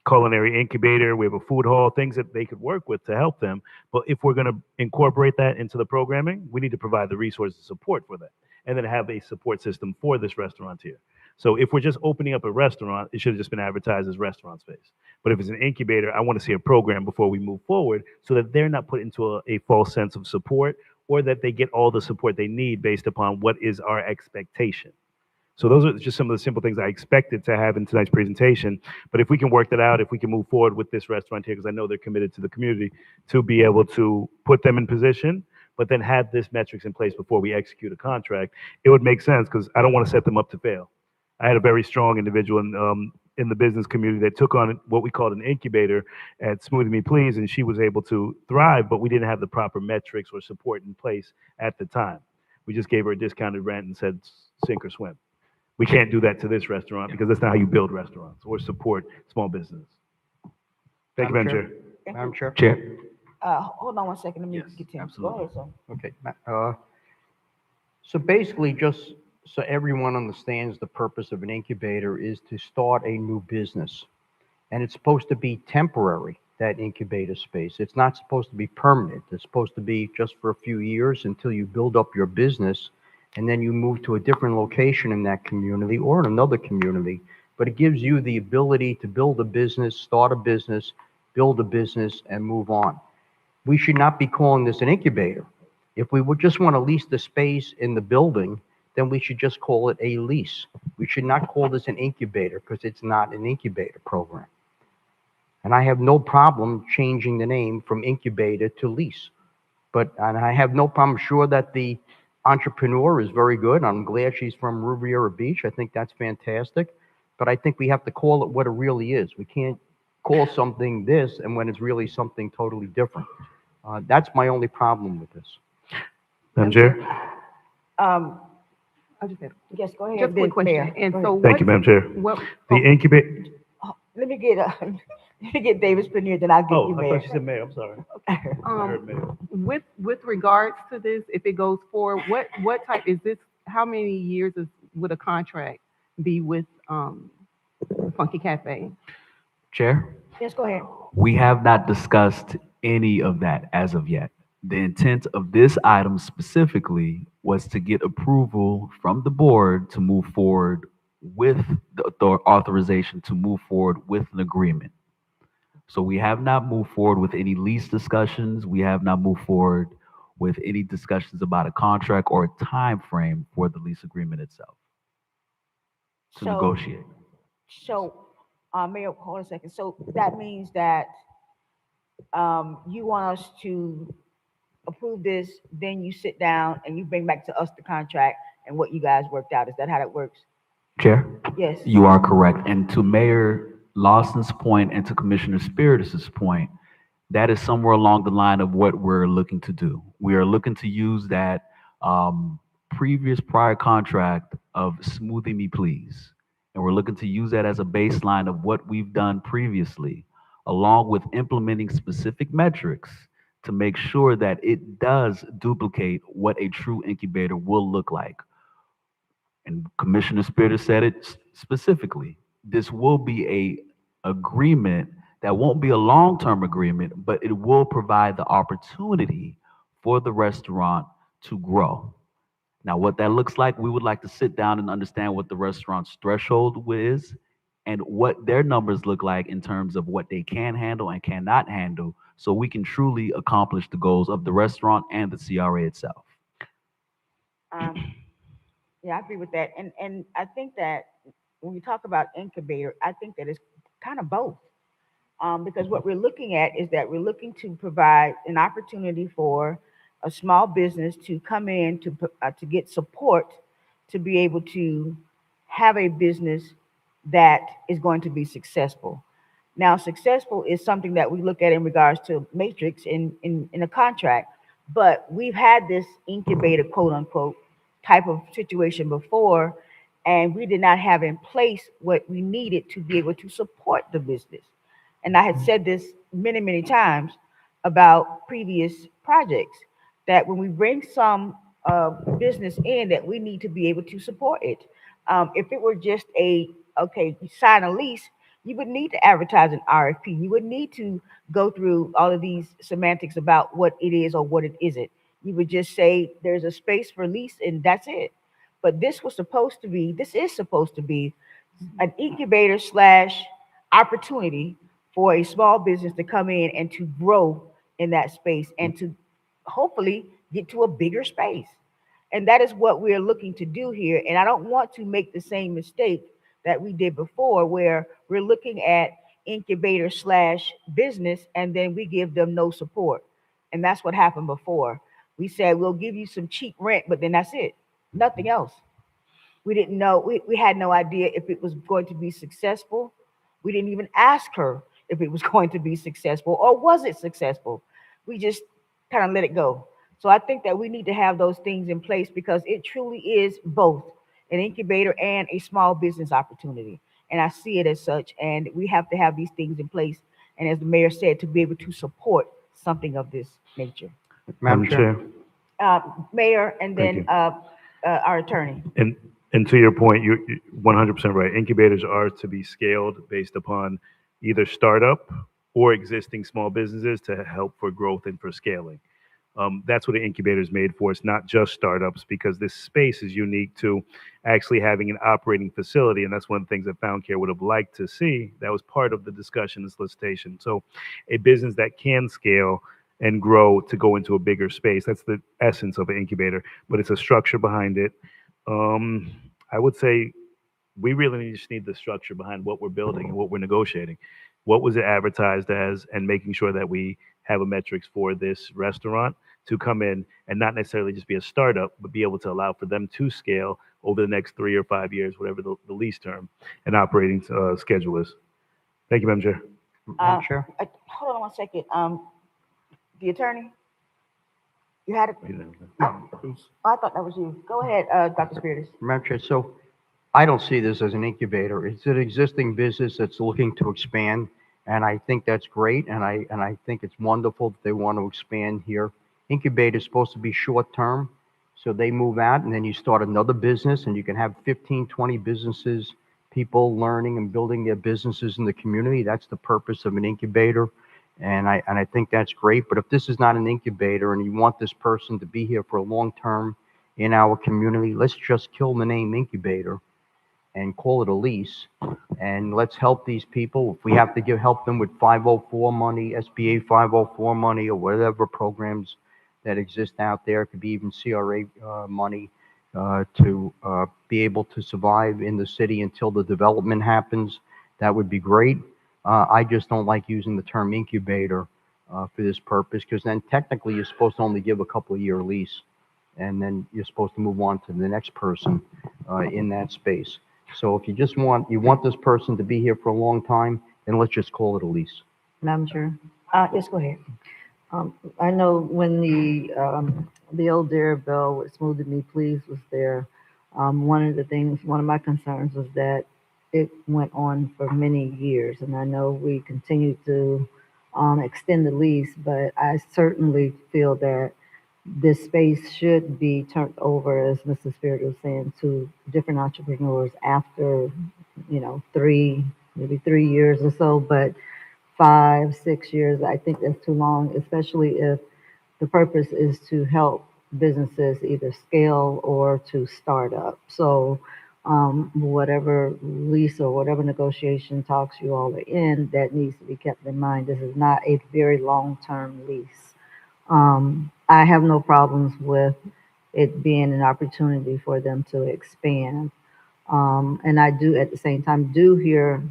Speaker 1: culinary incubator. We have a food hall, things that they could work with to help them. But if we're going to incorporate that into the programming, we need to provide the resources and support for that, and then have a support system for this restaurateur. So if we're just opening up a restaurant, it should have just been advertised as restaurant space. But if it's an incubator, I want to see a program before we move forward so that they're not put into a false sense of support, or that they get all the support they need based upon what is our expectation. So those are just some of the simple things I expected to have in tonight's presentation. But if we can work that out, if we can move forward with this restaurant here, because I know they're committed to the community, to be able to put them in position, but then have this metrics in place before we execute a contract, it would make sense, because I don't want to set them up to fail. I had a very strong individual in the business community that took on what we called an incubator at Smoothie Me Please, and she was able to thrive, but we didn't have the proper metrics or support in place at the time. We just gave her a discounted rent and said, sink or swim. We can't do that to this restaurant, because that's not how you build restaurants or support small business. Thank you, Madam Chair.
Speaker 7: Madam Chair?
Speaker 4: Chair.
Speaker 2: Hold on one second. Let me
Speaker 4: Yes,
Speaker 2: get to him. Go
Speaker 4: absolutely.
Speaker 2: ahead, sir.
Speaker 7: Okay. So basically, just so everyone understands, the purpose of an incubator is to start a new business. And it's supposed to be temporary, that incubator space. It's not supposed to be permanent. It's supposed to be just for a few years until you build up your business, and then you move to a different location in that community or in another community. But it gives you the ability to build a business, start a business, build a business, and move on. We should not be calling this an incubator. If we would just want to lease the space in the building, then we should just call it a lease. We should not call this an incubator, because it's not an incubator program. And I have no problem changing the name from incubator to lease. And I have no problem. I'm sure that the entrepreneur is very good. I'm glad she's from Riviera Beach. I think that's fantastic. But I think we have to call it what it really is. We can't call something this and when it's really something totally different. That's my only problem with this.
Speaker 1: Madam Chair.
Speaker 8: I just had
Speaker 2: Yes, go ahead.
Speaker 8: just a quick question.
Speaker 2: Mayor.
Speaker 8: And
Speaker 2: Go
Speaker 8: so
Speaker 2: ahead.
Speaker 1: Thank you, Madam Chair.
Speaker 8: what,
Speaker 1: The incubator.
Speaker 2: Let me get let me get Davis Panier, then I'll get
Speaker 1: Oh,
Speaker 2: you,
Speaker 1: I
Speaker 2: Mayor.
Speaker 1: thought you said mayor. I'm sorry. I heard mayor.
Speaker 8: with regards to this, if it goes forward, what type is this? How many years would a contract be with Funky Cafe?
Speaker 4: Chair.
Speaker 2: Yes, go ahead.
Speaker 4: We have not discussed any of that as of yet. The intent of this item specifically was to get approval from the board to move forward with the authorization to move forward with an agreement. So we have not moved forward with any lease discussions. We have not moved forward with any discussions about a contract or a time frame for the lease agreement itself to
Speaker 2: So-
Speaker 4: negotiate.
Speaker 2: So, Mayor, hold on a second. So that means that You want us to approve this, then you sit down and you bring back to us the contract and what you guys worked out. Is that how that works?
Speaker 4: Chair,
Speaker 2: Yes.
Speaker 4: you are correct. And to Mayor Lawson's point and to Commissioner Spiritus's point, that is somewhere along the line of what we're looking to do. We are looking to use that prior contract of Smoothie Me Please. And we're looking to use that as a baseline of what we've done previously, along with implementing specific metrics to make sure that it does duplicate what a true incubator will look like. And Commissioner Spitter said it specifically. This will be a agreement that won't be a long-term agreement, but it will provide the opportunity for the restaurant to grow. Now, what that looks like, we would like to sit down and understand what the restaurant's threshold is and what their numbers look like in terms of what they can handle and cannot handle, so we can truly accomplish the goals of the restaurant and the CRA itself.
Speaker 2: Um, yeah, I agree with that. And I think that when we talk about incubator, I think that it's kind of both. Because what we're looking at is that we're looking to provide an opportunity for a small business to come in to get support to be able to have a business that is going to be successful. Now, successful is something that we look at in regards to matrix in a contract, but we've had this incubator, quote unquote, type of situation before, and we did not have in place what we needed to be able to support the business. And I had said this many, many times about previous projects that when we bring some business in, that we need to be able to support it. If it were just okay, you sign a lease, you would need to advertise an RFP. You would need to go through all of these semantics about what it is or what it isn't. You would just say there's a space for lease and that's it. But this is supposed to be an incubator slash opportunity for a small business to come in and to grow in that space and to hopefully get to a bigger space. And that is what we're looking to do here. And I don't want to make the same mistake that we did before, where we're looking at incubator slash business and then we give them no support. And that's what happened before. We said, we'll give you some cheap rent, but then that's it, nothing else. We didn't know, we had no idea if it was going to be successful. We didn't even ask her if it was going to be successful or was it successful. We just kind of let it go. So I think that we need to have those things in place because it truly is both an incubator and a small business opportunity. And I see it as such. And we have to have these things in place. And as the mayor said, to be able to support something of this nature.
Speaker 7: Madam Chair.
Speaker 2: Mayor and
Speaker 1: Thank
Speaker 2: then
Speaker 1: you.
Speaker 2: our attorney.
Speaker 1: And to your point, you're 100% right. Incubators are to be scaled based upon either startup or existing small businesses to help for growth and for scaling. That's what an incubator is made for. It's not just startups because this space is unique to actually having an operating facility. And that's one of the things that Found Care would have liked to see. That was part of the discussion and solicitation. So a business that can scale and grow to go into a bigger space. That's the essence of an incubator, but it's a structure behind it. I would say we really just need the structure behind what we're building and what we're negotiating. What was it advertised as, and making sure that we have a metrics for this restaurant to come in and not necessarily just be a startup, but be able to allow for them to scale over the next 3 or 5 years, whatever the lease term and operating schedule is. Thank you, Madam Chair.
Speaker 7: Madam Chair.
Speaker 2: Hold on one second. The attorney, you had it. Oh, I thought that was you. Go ahead, Dr. Spears.
Speaker 7: Madam Chair, so I don't see this as an incubator. It's an existing business that's looking to expand, and I think that's great, and I think it's wonderful that they want to expand here. Incubator is supposed to be short term, so they move out, and then you start another business, and you can have 15, 20 businesses, people learning and building their businesses in the community. That's the purpose of an incubator, and I think that's great. But if this is not an incubator and you want this person to be here for a long term in our community, let's just kill the name incubator and call it a lease, and let's help these people. If we have to help them with 504 money, SBA 504 money, or whatever programs that exist out there, it could be even CRA money to be able to survive in the city until the development happens, that would be great. I just don't like using the term incubator for this purpose, because then technically you're supposed to only give a couple of year lease, and then you're supposed to move on to the next person in that space. So if you want this person to be here for a long time, then let's just call it a lease.
Speaker 6: Madam Chair?
Speaker 2: Yes, go ahead.
Speaker 6: I know when the old Dare Bell with Smoothie Me Please was there, one of my concerns was that it went on for many years, and I know we continue to extend the lease, but I certainly feel that this space should be turned over, as Mrs. Spirit was saying, to different entrepreneurs after, maybe 3 years or so, but 5, 6 years, I think that's too long, especially if the purpose is to help businesses either scale or to start up. So, whatever lease or whatever negotiation talks you all are in, that needs to be kept in mind. This is not a very long-term lease. I have no problems with it being an opportunity for them to expand. And I do, at the same time, do hear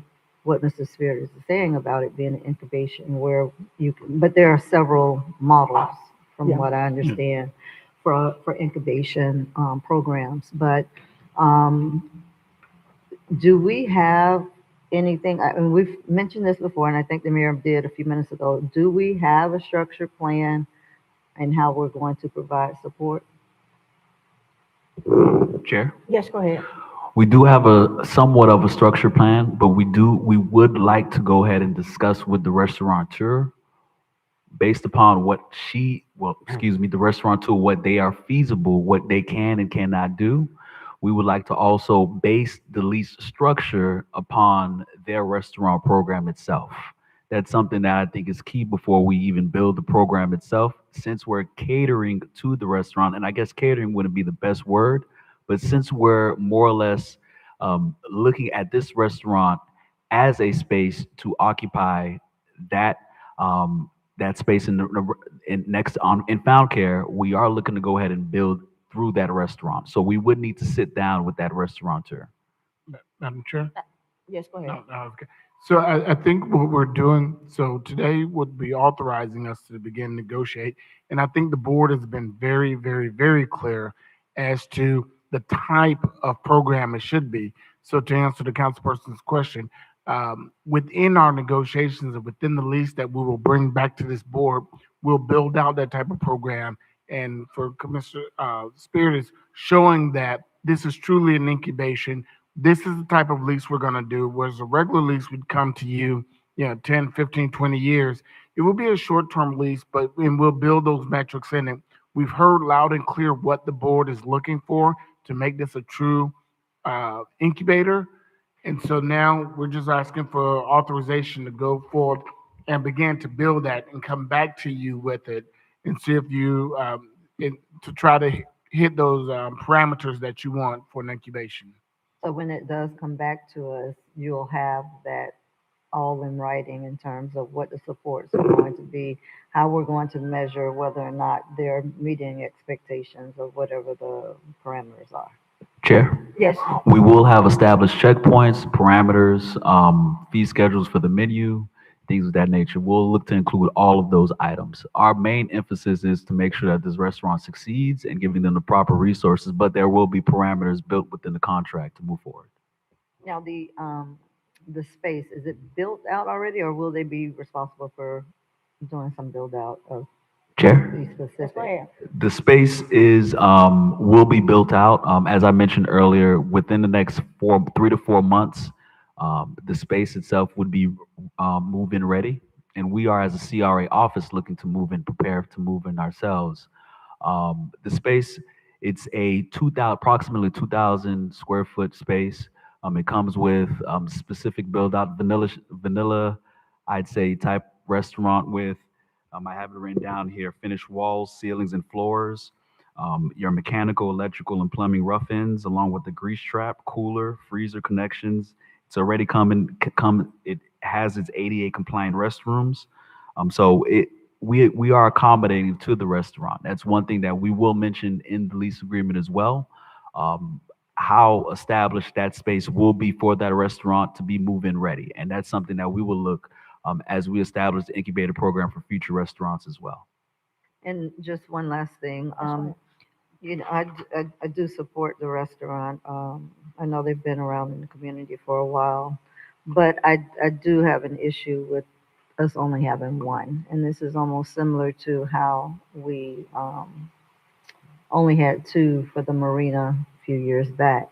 Speaker 6: what Mr. Spirit is saying about it being an incubation where but there are several models, from
Speaker 2: Yeah.
Speaker 6: what I understand, for incubation programs. But um, do we have anything, and we've mentioned this before, and I think the mayor did a few minutes ago, do we have a structured plan and how we're going to provide support?
Speaker 4: Chair?
Speaker 2: Yes, go ahead.
Speaker 4: We do have a somewhat of a structure plan, but we would like to go ahead and discuss with the restaurateur based upon the restaurateur, what they are feasible, what they can and cannot do. We would like to also base the lease structure upon their restaurant program itself. That's something that I think is key before we even build the program itself, since we're catering to the restaurant. And I guess catering wouldn't be the best word, but since we're more or less looking at this restaurant as a space to occupy that that space in Found Care, we are looking to go ahead and build through that restaurant. So we would need to sit down with that restaurateur.
Speaker 8: Madam Chair?
Speaker 2: Yes, go ahead.
Speaker 8: No, okay. So I think what we're doing, so today would be authorizing us to begin negotiate. And I think the board has been very, very, very clear as to the type of program it should be. So to answer the councilperson's question, within our negotiations and within the lease that we will bring back to this board, we'll build out that type of program. And for Commissioner Spirit is showing that this is truly an incubation. This is the type of lease we're going to do, whereas a regular lease would come to you, 10, 15, 20 years. It will be a short-term lease, and we'll build those metrics in it. We've heard loud and clear what the board is looking for to make this a true incubator. And so now we're just asking for authorization to go forward and begin to build that and come back to you with it and see if you, to try to hit those parameters that you want for an incubation.
Speaker 6: So when it does come back to us, you'll have that all in writing in terms of what the supports are going to be, how we're going to measure whether or not they're meeting expectations or whatever the parameters are.
Speaker 4: Chair?
Speaker 2: Yes.
Speaker 4: We will have established checkpoints, parameters, fee schedules for the menu, things of that nature. We'll look to include all of those items. Our main emphasis is to make sure that this restaurant succeeds and giving them the proper resources, but there will be parameters built within the contract to move forward.
Speaker 6: Now, the space, is it built out already, or will they be responsible for doing some build out of
Speaker 4: Chair?
Speaker 6: these
Speaker 2: Yes, go
Speaker 6: specific?
Speaker 2: ahead.
Speaker 4: The space will be built out. As I mentioned earlier, within the next 3 to 4 months, the space itself would be move-in ready. And we are, as a CRA office, looking to move in, prepare to move in ourselves. The space, it's approximately 2,000 square foot space. It comes with specific build out, vanilla, I'd say, type restaurant with, I have it written down here, finished walls, ceilings, and floors. Your mechanical, electrical, and plumbing rough ends, along with the grease trap, cooler, freezer connections. It's already it has its ADA compliant restrooms. So we are accommodating to the restaurant. That's one thing that we will mention in the lease agreement as well. How established that space will be for that restaurant to be move-in ready. And that's something that we will look as we establish the incubator program for future restaurants as well.
Speaker 6: And just one last thing,
Speaker 2: right.
Speaker 6: you know, I do support the restaurant. I know they've been around in the community for a while, but I do have an issue with us only having one. And this is almost similar to how we only had two for the Marina a few years back.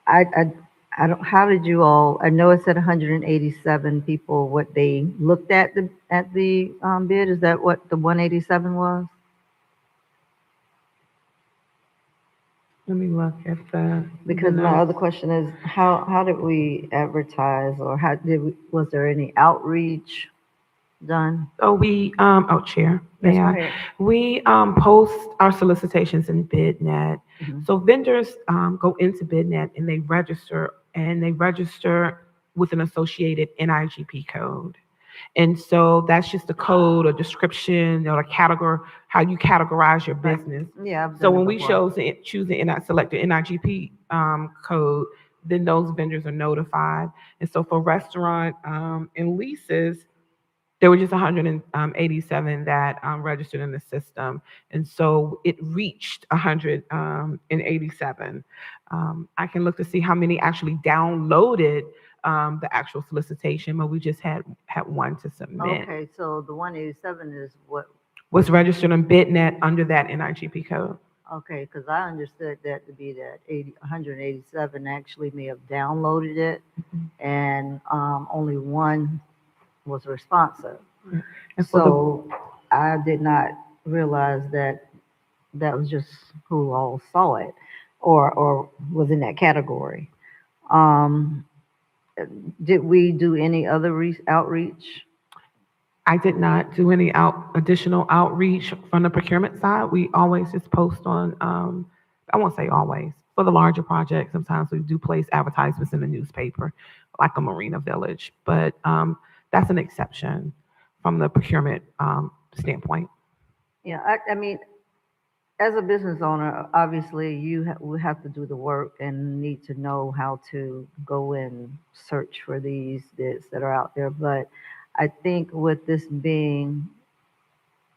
Speaker 6: I, I, I don't, how did you all, I know it said 187 people, what they looked at the bid, is that what the 187 was?
Speaker 8: Let me look at the
Speaker 6: Because my other question is, how did we advertise, or was there any outreach done?
Speaker 8: So we, Chair,
Speaker 2: Yes,
Speaker 8: may
Speaker 2: go
Speaker 8: I?
Speaker 2: ahead.
Speaker 8: We post our solicitations in BidNet.
Speaker 6: Mhm.
Speaker 8: So vendors go into BidNet and they register with an associated NIGP code. And so that's just a code, a description, or a category, how you categorize your
Speaker 6: Right.
Speaker 8: business.
Speaker 6: Yeah, I've
Speaker 8: So
Speaker 6: done it
Speaker 8: when we
Speaker 6: before.
Speaker 8: choose the select the NIGP code, then those vendors are notified. And so for restaurant and leases, there were just 187 that registered in the system. And so it reached 187. I can look to see how many actually downloaded the actual solicitation, but we just had one to submit.
Speaker 6: Okay, so the 187 is what,
Speaker 8: Was registered on BidNet under that NIGP code.
Speaker 6: okay, because I understood that to be that 187 actually may have downloaded it, and only one was responsive.
Speaker 8: And for the
Speaker 6: So I did not realize that that was just who all saw it, or was in that category. Um, did we do any other outreach?
Speaker 8: I did not do any additional outreach from the procurement side. We always just post on, I won't say always, for the larger projects, sometimes we do place advertisements in the newspaper, like a Marina Village, but that's an exception from the procurement standpoint.
Speaker 6: Yeah, I mean, as a business owner, obviously we have to do the work and need to know how to go and search for these bids that are out there. But I think with this being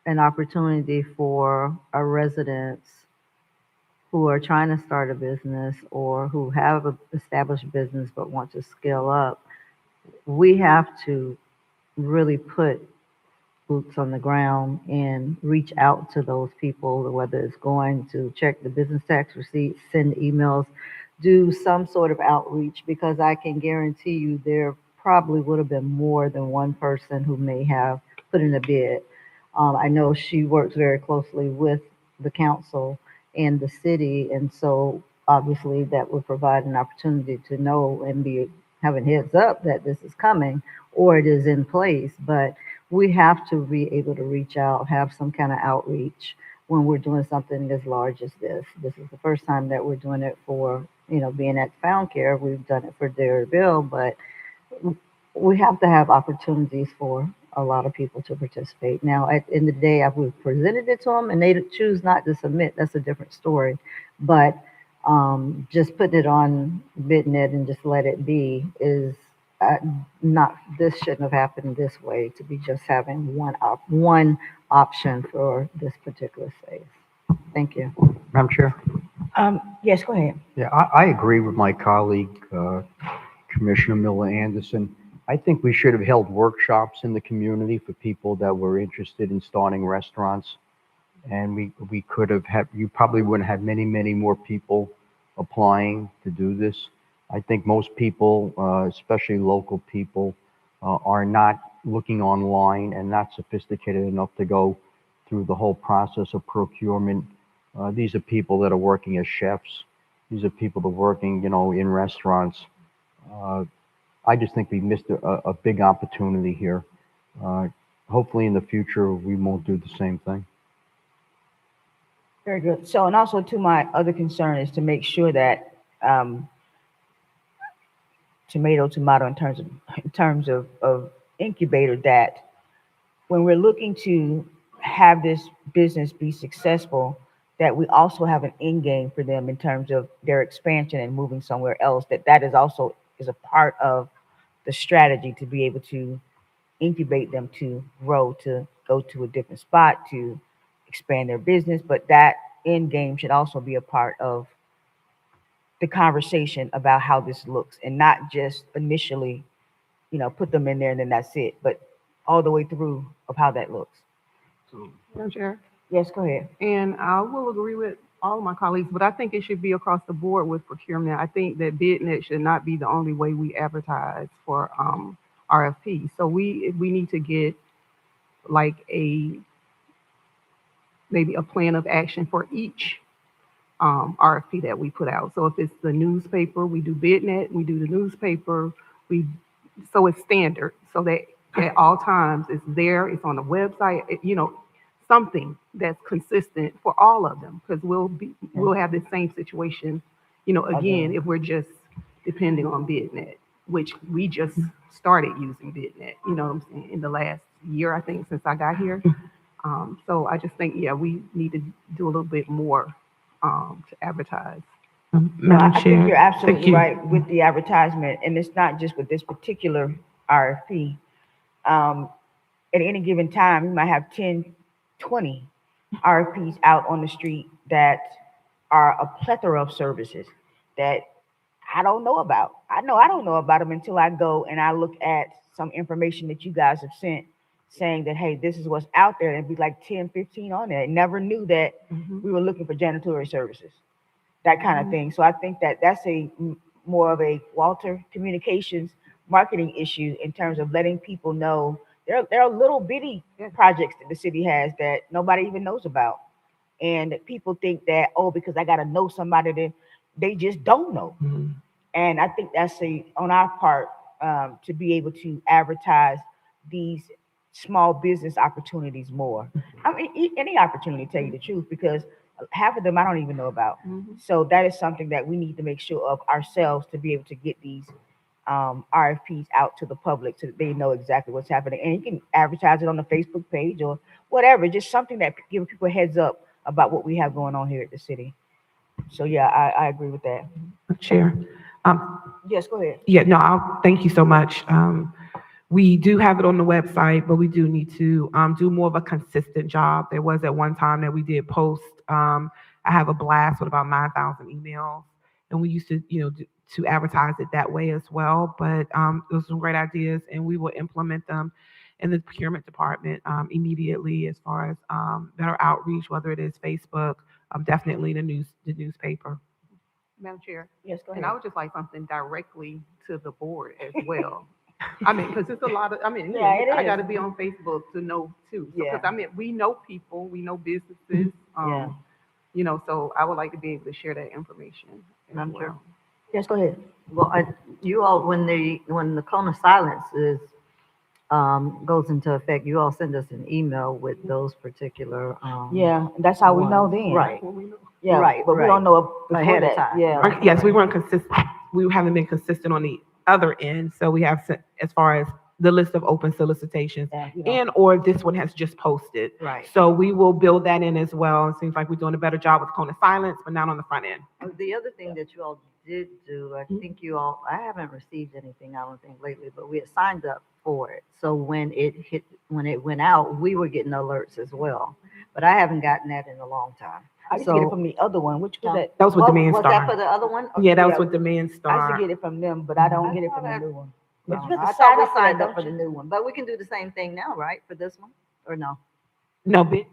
Speaker 6: an opportunity for our residents who are trying to start a business or who have an established business but want to scale up, we have to really put boots on the ground and reach out to those people, whether it's going to check the business tax receipts, send emails, do some sort of outreach, because I can guarantee you there probably would have been more than one person who may have put in a bid. I know she works very closely with the council and the city, and so obviously that would provide an opportunity to know and be having heads up that this is coming or it is in place. But we have to be able to reach out, have some kind of outreach when we're doing something as large as this. This is the first time that we're doing it for, being at Found Care. We've done it for Dairyville, but we have to have opportunities for a lot of people to participate. Now, at the end of the day, if we've presented it to them and they choose not to submit, that's a different story. But just putting it on BidNet and just let it be is not, this shouldn't have happened this way, to be just having one option for this particular space. Thank you.
Speaker 7: Madam Chair?
Speaker 2: Yes, go ahead.
Speaker 7: Yeah, I agree with my colleague, Commissioner Miller Anderson. I think we should have held workshops in the community for people that were interested in starting restaurants. And we could have you probably wouldn't have many, many more people applying to do this. I think most people, especially local people, are not looking online and not sophisticated enough to go through the whole process of procurement. These are people that are working as chefs. These are people that are working, in restaurants. I just think we missed a big opportunity here. Hopefully in the future, we won't do the same thing.
Speaker 2: Very good. So, and also to my other concern is to make sure that tomato in terms of incubator, that when we're looking to have this business be successful, that we also have an end game for them in terms of their expansion and moving somewhere else, that is also a part of the strategy to be able to incubate them to grow, to go to a different spot, to expand their business. But that end game should also be a part of the conversation about how this looks, and not just initially, put them in there and then that's it, but all the way through of how that looks.
Speaker 8: Madam Chair,
Speaker 2: Yes, go ahead.
Speaker 8: and I will agree with all of my colleagues, but I think it should be across the board with procurement. I think that BidNet should not be the only way we advertise for RFP. So we need to get like maybe a plan of action for each RFP that we put out. So if it's the newspaper, we do BidNet, we do the newspaper, so it's standard, so that at all times it's there, it's on the website, something that's consistent for all of them, because we'll have the same situation, again, if we're just depending on BidNet, which we just started using BidNet, what I'm saying, in the last year, I think, since I got here. So I just think, we need to do a little bit more to advertise.
Speaker 2: No, I think you're absolutely right with the advertisement, and it's not just with this particular RFP. At any given time, we might have 10, 20 RFPs out on the street that are a plethora of services that I don't know about. I know I don't know about them until I go and I look at some information that you guys have sent saying that, hey, this is what's out there, and be like 10, 15 on there. I never knew that we were looking for janitorial services, that kind of thing. So I think that that's more of a Walter Communications marketing issue in terms of letting people know there are little bitty projects that the city has that nobody even knows about. And people think that, oh, because I got to know somebody, then they just don't know. And I think that's on our part, to be able to advertise these small business opportunities more. I mean, any opportunity, to tell you the truth, because half of them I don't even know about. So that is something that we need to make sure of ourselves, to be able to get these RFPs out to the public so that they know exactly what's happening. And you can advertise it on the Facebook page or whatever, just something that gives people a heads up about what we have going on here at the city. So yeah, I agree with that.
Speaker 8: Chair.
Speaker 2: Yes, go ahead.
Speaker 8: Yeah, no, thank you so much. We do have it on the website, but we do need to do more of a consistent job. There was at one time that we did post. I have a blast with about 9,000 emails, and we used to, to advertise it that way as well. But those are some great ideas, and we will implement them in the procurement department immediately, as far as better outreach, whether it is Facebook, definitely the newspaper. Madam Chair.
Speaker 2: Yes, go ahead.
Speaker 8: And I would just like something directly to the board as well. I mean, because it's a lot of, I got to be on Facebook to know too. Because we know people, we know businesses, so I would like to be able to share that information as well.
Speaker 2: Yes, go ahead.
Speaker 6: Well, you all, when the cone of silence goes into effect, you all send us an email with those particular.
Speaker 2: That's how we know then.
Speaker 6: Right.
Speaker 2: Yeah,
Speaker 6: right.
Speaker 2: But we don't know
Speaker 6: ahead of time.
Speaker 2: Yeah.
Speaker 8: Yes, we weren't consistent. We haven't been consistent on the other end. So we have, as far as the list of open solicitations, or this one has just posted.
Speaker 6: Right.
Speaker 8: So we will build that in as well. It seems like we're doing a better job with cone of silence, but not on the front end.
Speaker 6: The other thing that you all did do, I think I haven't received anything, I don't think, lately, but we had signed up for it. So when it went out, we were getting alerts as well. But I haven't gotten that in a long time.
Speaker 2: I used to get it from the other one. Which was that?
Speaker 8: That was with Demand
Speaker 6: Was
Speaker 8: Star.
Speaker 6: that for the other one?
Speaker 8: Yeah, that was with Demand
Speaker 2: I
Speaker 8: Star.
Speaker 2: used to get it from them, but I don't get it from the new one.
Speaker 6: No,
Speaker 2: But you have
Speaker 6: I
Speaker 2: to
Speaker 6: thought
Speaker 2: sign
Speaker 6: we
Speaker 2: up for
Speaker 6: signed
Speaker 2: that,
Speaker 6: up for
Speaker 2: don't
Speaker 6: the new one, but we can do the same thing now, right, for this one, or no?
Speaker 8: No, but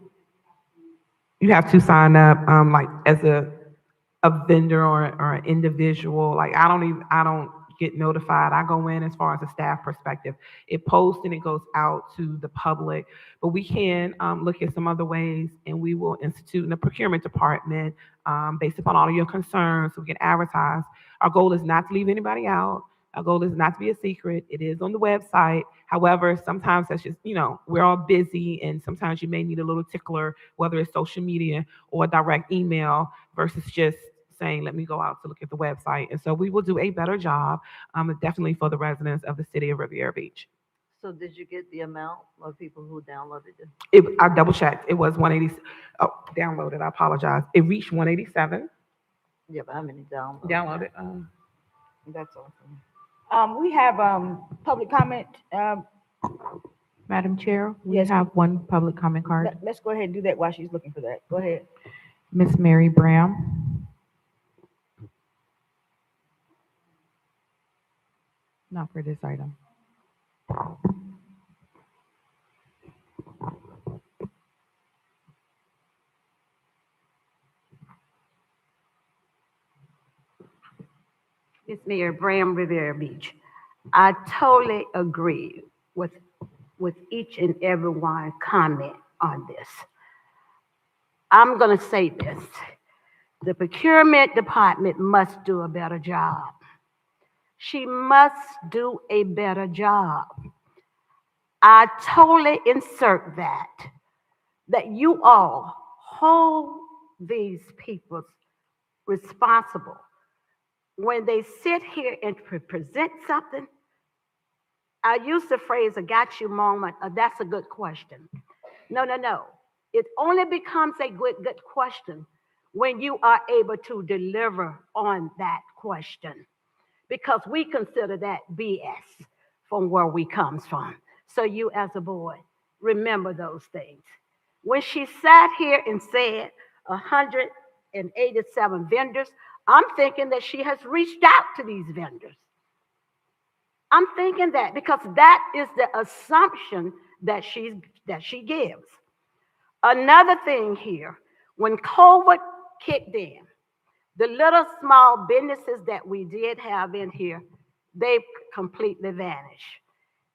Speaker 8: you have to sign up, like as a vendor or an individual. Like I don't get notified. I go in as far as a staff perspective. It posts and it goes out to the public, but we can look at some other ways, and we will institute in the procurement department based upon all of your concerns, so we can advertise. Our goal is not to leave anybody out. Our goal is not to be a secret. It is on the website. However, sometimes that's just, we're all busy, and sometimes you may need a little tickler, whether it's social media or direct email versus just saying, let me go out to look at the website. And so we will do a better job, definitely for the residents of the city of Riviera Beach.
Speaker 6: So did you get the amount of people who downloaded it?
Speaker 8: I double checked. It was 180. Oh, downloaded. I apologize. It reached 187.
Speaker 6: Yeah, but how many downloaded?
Speaker 8: Downloaded.
Speaker 6: That's awesome.
Speaker 2: We have public comment.
Speaker 3: Madam Chair, we
Speaker 2: Yes.
Speaker 3: have one public comment card.
Speaker 2: Let's go ahead and do that while she's looking for that. Go ahead.
Speaker 3: Miss Mary Bram. Not for this item.
Speaker 9: Miss Mayor Bram, Riviera Beach. I totally agree with each and every one comment on this. I'm going to say this. The procurement department must do a better job. She must do a better job. I totally insert that you all hold these people responsible when they sit here and present something. I use the phrase a got you moment, that's a good question. No. It only becomes a good question when you are able to deliver on that question, because we consider that BS from where we comes from. So you as a board, remember those things. When she sat here and said 187 vendors, I'm thinking that she has reached out to these vendors. I'm thinking that because that is the assumption that she gives. Another thing here, when COVID kicked in, the little small businesses that we did have in here, they completely vanished.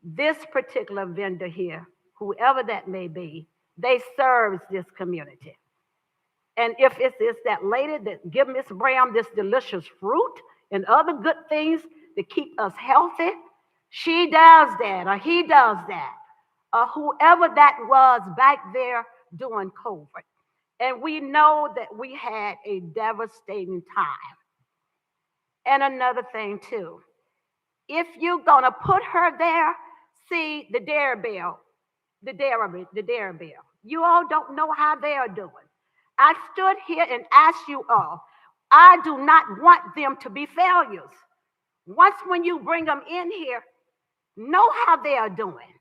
Speaker 9: This particular vendor here, whoever that may be, they serves this community. And if it's that lady that give Miss Brown this delicious fruit and other good things to keep us healthy, she does that, or he does that, or whoever that was back there during COVID. And we know that we had a devastating time. And another thing too, if you're gonna put her there, see the Dairy Bell, you all don't know how they are doing. I stood here and asked you all, I do not want them to be failures. Once when you bring them in here, know how they are doing.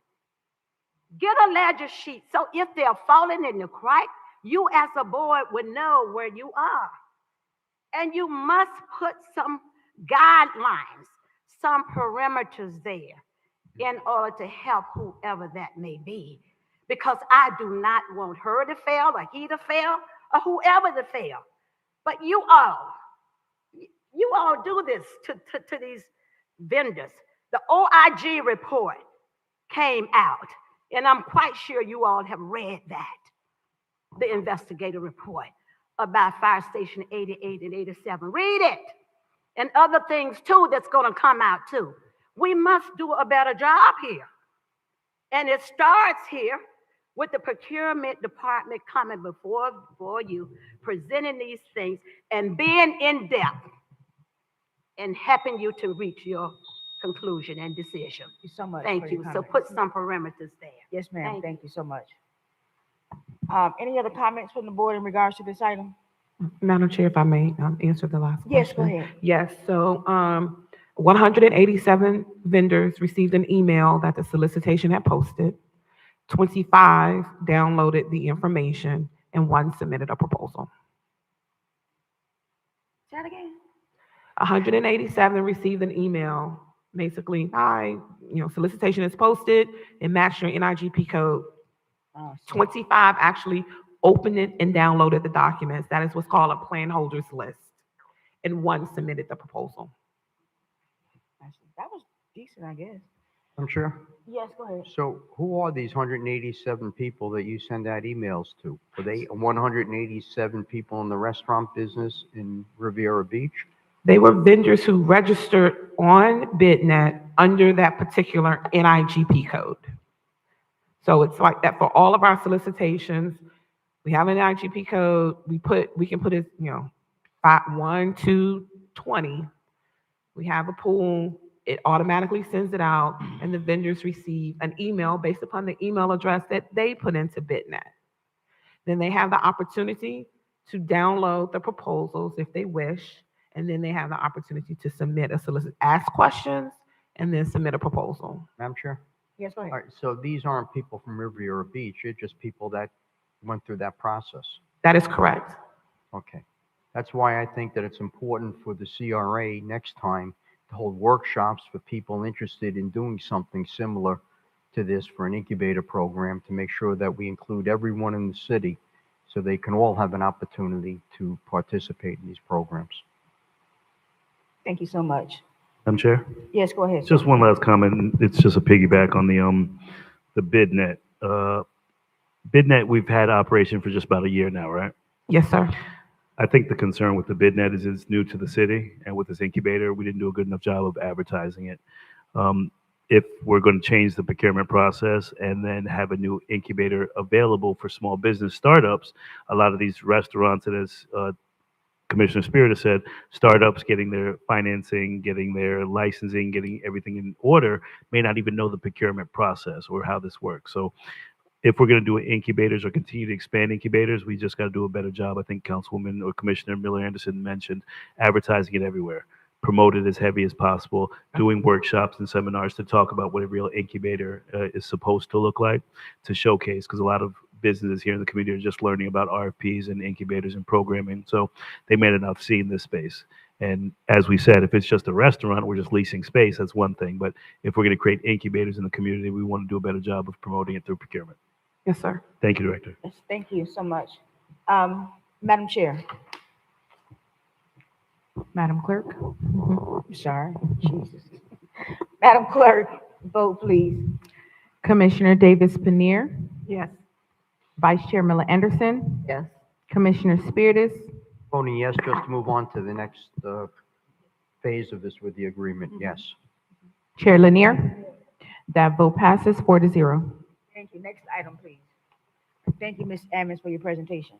Speaker 9: Get a ledger sheet so if they're falling in the crack, you as a board would know where you are. And you must put some guidelines, some perimeters there in order to help whoever that may be. Because I do not want her to fail or he to fail or whoever to fail. But you all do this to these vendors. The OIG report came out, and I'm quite sure you all have read that, the investigative report about Fire Station 88 and 87. Read it. And other things too that's going to come out too. We must do a better job here. And it starts here with the procurement department coming before you, presenting these things and being in depth and helping you to reach your conclusion and decision.
Speaker 2: Thank you so much.
Speaker 9: Thank
Speaker 2: for your
Speaker 9: you. So
Speaker 2: comment.
Speaker 9: put some parameters there.
Speaker 2: Yes, ma'am. Thank
Speaker 9: Thank
Speaker 2: you so much. Any other comments from the board in regards to this item?
Speaker 8: Madam Chair, if I may answer the last question.
Speaker 2: Yes, go ahead.
Speaker 8: Yes, so 187 vendors received an email that the solicitation had posted. 25 downloaded the information and 1 submitted a proposal.
Speaker 2: Say that again.
Speaker 8: 187 received an email, basically, hi, solicitation is posted, it matched your NIGP code. 25 actually opened it and downloaded the documents. That is what's called a plan holders list. And 1 submitted the proposal.
Speaker 2: That was decent, I guess.
Speaker 7: I'm sure.
Speaker 2: Yes, go ahead.
Speaker 7: So who are these 187 people that you send out emails to? Are they 187 people in the restaurant business in Riviera Beach?
Speaker 8: They were vendors who registered on BidNet under that particular NIGP code. So it's like that for all of our solicitations. We have an NIGP code. We can put it, 1, 2, 20. We have a pool. It automatically sends it out, and the vendors receive an email based upon the email address that they put into BidNet. Then they have the opportunity to download the proposals if they wish, and then they have the opportunity to submit ask questions, and then submit a proposal.
Speaker 7: Madam Chair?
Speaker 2: Yes, go
Speaker 7: All
Speaker 2: ahead.
Speaker 7: right, so these aren't people from Riviera Beach, they're just people that went through that process.
Speaker 8: That is correct.
Speaker 7: Okay. That's why I think that it's important for the CRA next time to hold workshops for people interested in doing something similar to this for an incubator program to make sure that we include everyone in the city so they can all have an opportunity to participate in these programs.
Speaker 2: Thank you so much.
Speaker 1: Madam Chair,
Speaker 2: Yes, go ahead,
Speaker 1: just
Speaker 2: sir.
Speaker 1: one last comment. It's just a piggyback on the BidNet. BidNet, we've had operation for just about a year now, right?
Speaker 8: Yes, sir.
Speaker 1: I think the concern with the BidNet is it's new to the city, and with this incubator, we didn't do a good enough job of advertising it. Um, if we're going to change the procurement process and then have a new incubator available for small business startups, a lot of these restaurants, and as Commissioner Spirit has said, startups getting their financing, getting their licensing, getting everything in order, may not even know the procurement process or how this works. So if we're going to do incubators or continue to expand incubators, we just got to do a better job. I think Councilwoman or Commissioner Miller Anderson mentioned advertising it everywhere, promote it as heavy as possible, doing workshops and seminars to talk about what a real incubator is supposed to look like, to showcase, because a lot of businesses here in the community are just learning about RFPs and incubators and programming. So they may not have seen this space. And as we said, if it's just a restaurant, we're just leasing space, that's one thing. But if we're going to create incubators in the community, we want to do a better job of promoting it through procurement.
Speaker 8: Yes, sir.
Speaker 1: Thank you, Director.
Speaker 2: Yes, thank you so much. Madam Chair,
Speaker 3: Madam Clerk?
Speaker 2: sorry, Jesus. Madam Clerk, vote please.
Speaker 3: Commissioner Davis Panir,
Speaker 8: Yes.
Speaker 3: Vice Chair Miller Anderson,
Speaker 6: Yes.
Speaker 3: Commissioner Spiritus,
Speaker 7: Voting yes, just to move on to the next phase of this with the agreement, yes.
Speaker 3: Chair Lanier. That vote passes 4-0.
Speaker 2: Thank you. Next item, please. Thank you, Ms. Ammons, for your presentation.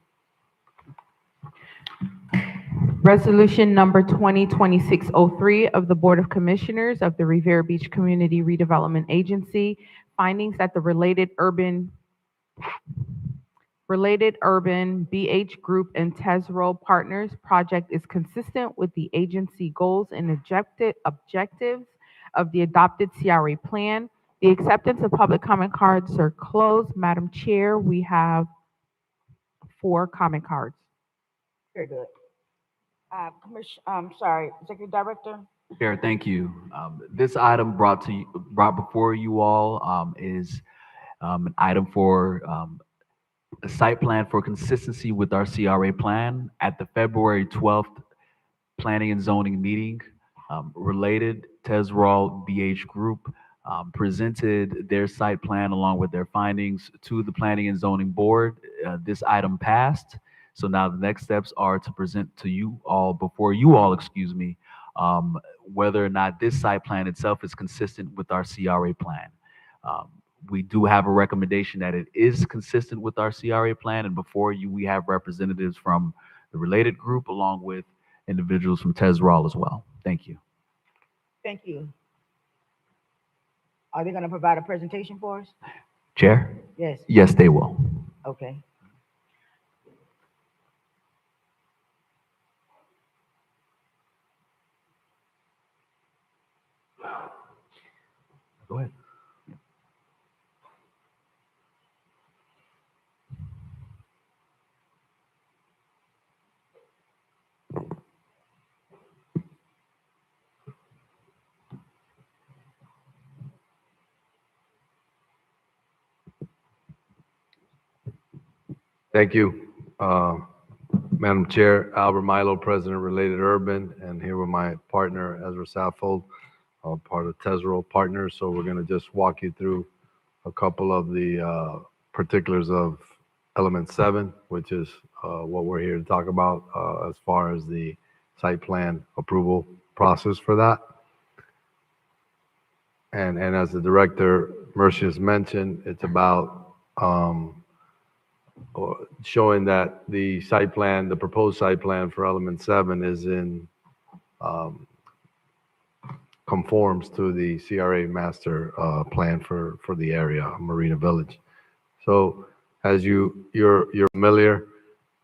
Speaker 3: Resolution number 2026-03 of the Board of Commissioners of the Riviera Beach Community Redevelopment Agency, findings that the related urban BH Group and Tesro Partners project is consistent with the agency goals and objectives of the adopted CRA plan. The acceptance of public comment cards are closed. Madam Chair, we have 4 comment cards.
Speaker 2: Very good. Sorry, Executive Director.
Speaker 4: Chair, thank you. This item brought before you all is an item for a site plan for consistency with our CRA plan. At the February 12th Planning and Zoning meeting, related Tesrol BH Group presented their site plan along with their findings to the Planning and Zoning Board. This item passed. So now the next steps are to present to you all, whether or not this site plan itself is consistent with our CRA plan. We do have a recommendation that it is consistent with our CRA plan, and before you, we have representatives from the related group along with individuals from Tesrol as well. Thank you.
Speaker 2: Thank you. Are they going to provide a presentation for us?
Speaker 4: Chair?
Speaker 2: Yes.
Speaker 4: Yes, they will.
Speaker 2: Okay.
Speaker 4: Go ahead.
Speaker 10: Thank you, Madam Chair. Albert Milo, President, Related Urban, and here with my partner, Ezra Saffold, part of Tesro Partners. So we're going to just walk you through a couple of the particulars of Element 7, which is what we're here to talk about as far as the site plan approval process for that. And as the Director Mercy has mentioned, it's about showing that the site plan, the proposed site plan for Element 7 is in, conforms to the CRA master plan for the area, Marina Village. So as you're familiar,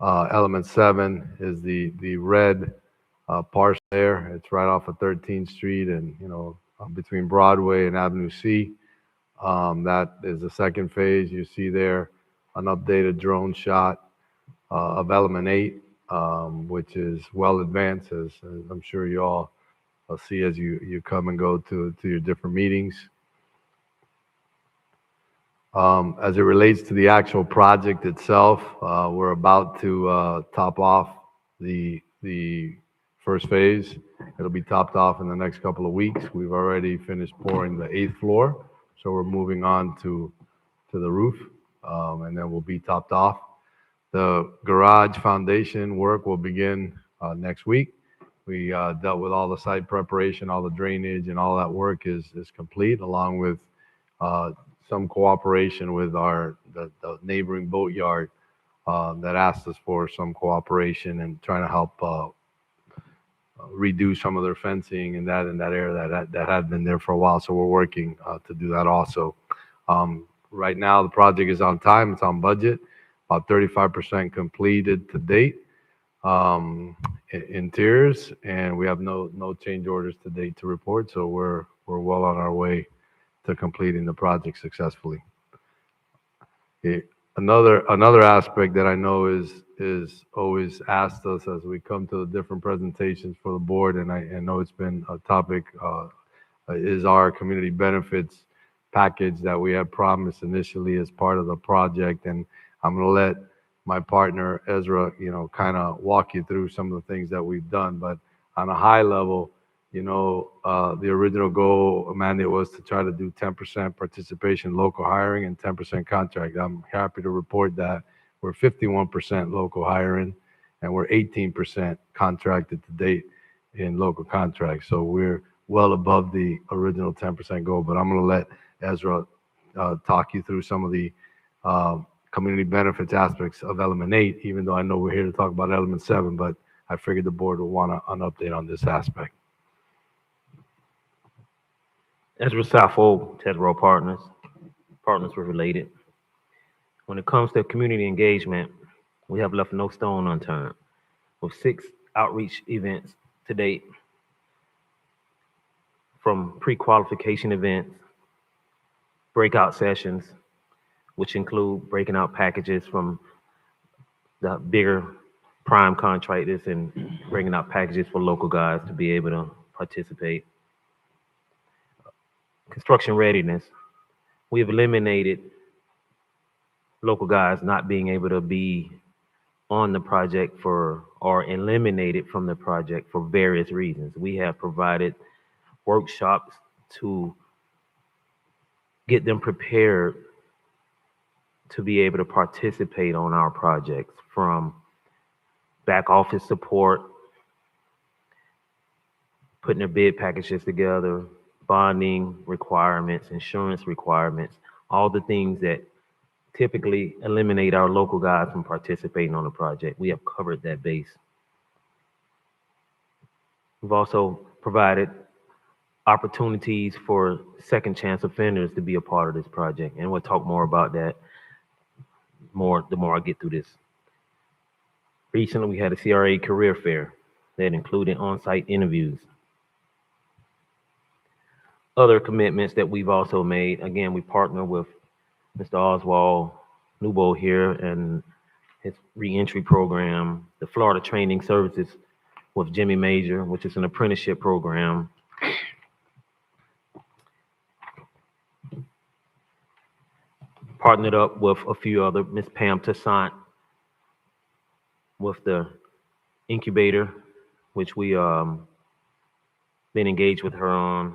Speaker 10: Element 7 is the red parcel there. It's right off of 13th Street and, between Broadway and Avenue C. That is the second phase. You see there an updated drone shot of Element 8, which is well advanced, as I'm sure you all see as you come and go to your different meetings. As it relates to the actual project itself, we're about to top off the first phase. It'll be topped off in the next couple of weeks. We've already finished pouring the 8th floor, so we're moving on to the roof, and then we'll be topped off. The garage foundation work will begin next week. We dealt with all the site preparation, all the drainage, and all that work is complete, along with some cooperation with the neighboring boatyard that asked us for some cooperation and trying to help redo some of their fencing and that area that had been there for a while. So we're working to do that also. Right now, the project is on time. It's on budget. About 35% completed to date in tiers, and we have no change orders to date to report. So we're well on our way to completing the project successfully. Another aspect that I know is always asked us as we come to the different presentations for the board, and I know it's been a topic, is our community benefits package that we had promised initially as part of the project. And I'm going to let my partner Ezra, kind of walk you through some of the things that we've done. But on a high level, the original goal mandate was to try to do 10% participation local hiring and 10% contract. I'm happy to report that we're 51% local hiring and we're 18% contracted to date in local contracts. So we're well above the original 10% goal. But I'm going to let Ezra talk you through some of the community benefits aspects of Element 8, even though I know we're here to talk about Element 7, but I figured the board would want an update on this aspect.
Speaker 11: Ezra Saffold, Tedrow Partners were related. When it comes to community engagement, we have left no stone unturned. With 6 outreach events to date, from pre-qualification events, breakout sessions, which include breaking out packages from the bigger prime contractors and bringing out packages for local guys to be able to participate. Construction readiness. We have eliminated local guys not being able to be on the project or eliminated from the project for various reasons. We have provided workshops to get them prepared to be able to participate on our projects, from back office support, putting their bid packages together, bonding requirements, insurance requirements, all the things that typically eliminate our local guys from participating on the project. We have covered that base. We've also provided opportunities for second chance offenders to be a part of this project, and we'll talk more about that the more I get through this. Recently, we had a CRA career fair that included on-site interviews. Other commitments that we've also made, again, we partner with Mr. Oswald Newbold here and his reentry program, the Florida Training Services with Jimmy Major, which is an apprenticeship program. Partnered up with a few other, Miss Pam Toussaint with the incubator, which we been engaged with her on,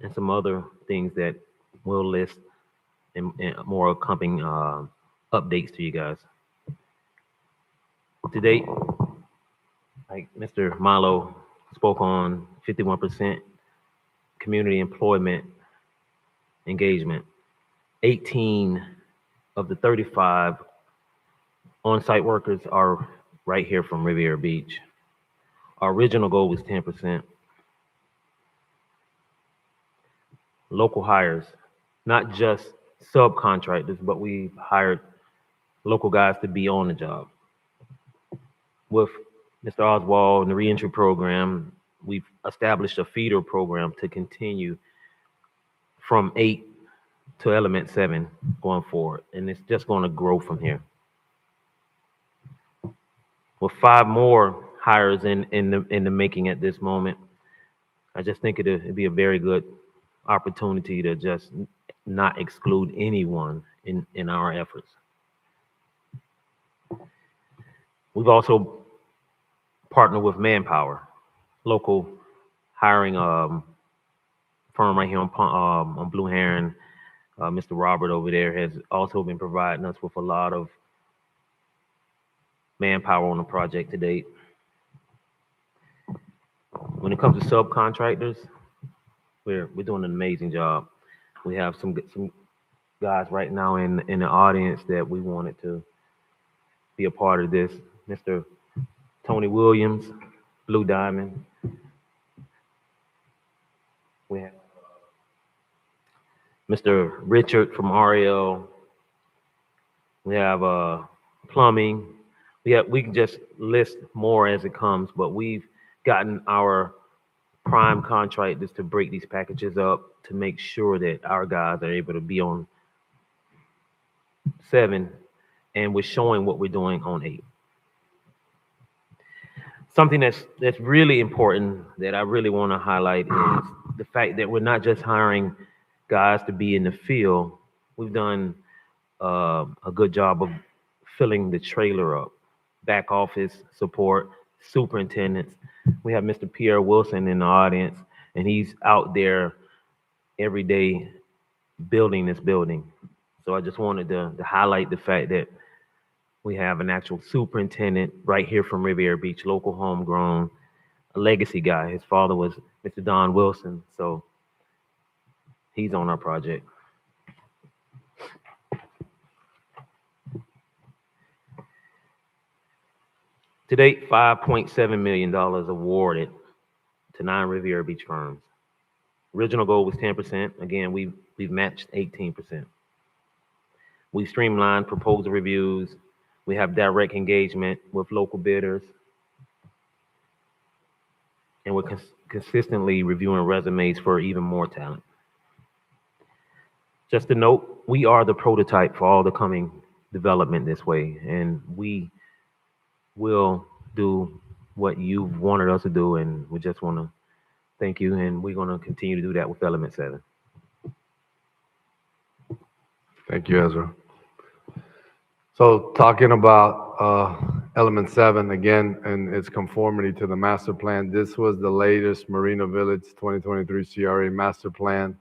Speaker 11: and some other things that we'll list and more accompanying updates to you guys. To date, like Mr. Milo spoke on, 51% community employment engagement. 18 of the 35 on-site workers are right here from Riviera Beach. Our original goal was 10%. Local hires, not just subcontractors, but we've hired local guys to be on the job. With Mr. Oswald and the reentry program, we've established a feeder program to continue from 8 to element 7 going forward, and it's just going to grow from here. With 5 more hires in the making at this moment, I just think it'd be a very good opportunity to just not exclude anyone in our efforts. We've also partnered with Manpower, local hiring firm right here on Blue Heron. Mr. Robert over there has also been providing us with a lot of manpower on the project to date. When it comes to subcontractors, we're doing an amazing job. We have some guys right now in the audience that we wanted to be a part of this. Mr. Tony Williams, Blue Diamond. We have Mr. Richard from RL. We have plumbing. We can just list more as it comes, but we've gotten our prime contractors to break these packages up to make sure that our guys are able to be on 7, and we're showing what we're doing on 8. Something that's really important that I really want to highlight is the fact that we're not just hiring guys to be in the field. We've done a good job of filling the trailer up, back office support, superintendents. We have Mr. Pierre Wilson in the audience, and he's out there every day building this building. So I just wanted to highlight the fact that we have an actual superintendent right here from Riviera Beach, local homegrown, a legacy guy. His father was Mr. Don Wilson, so he's on our project. To date, $5.7 million awarded to 9 Riviera Beach firms. Original goal was 10%. Again, we've matched 18%. We streamlined proposal reviews. We have direct engagement with local bidders. And we're consistently reviewing resumes for even more talent. Just a note, we are the prototype for all the coming development this way, and we will do what you've wanted us to do, and we just want to thank you, and we're going to continue to do that with Element 7.
Speaker 10: Thank you, Ezra. So talking about Element 7 again and its conformity to the master plan, this was the latest Marina Village 2023 CRA master plan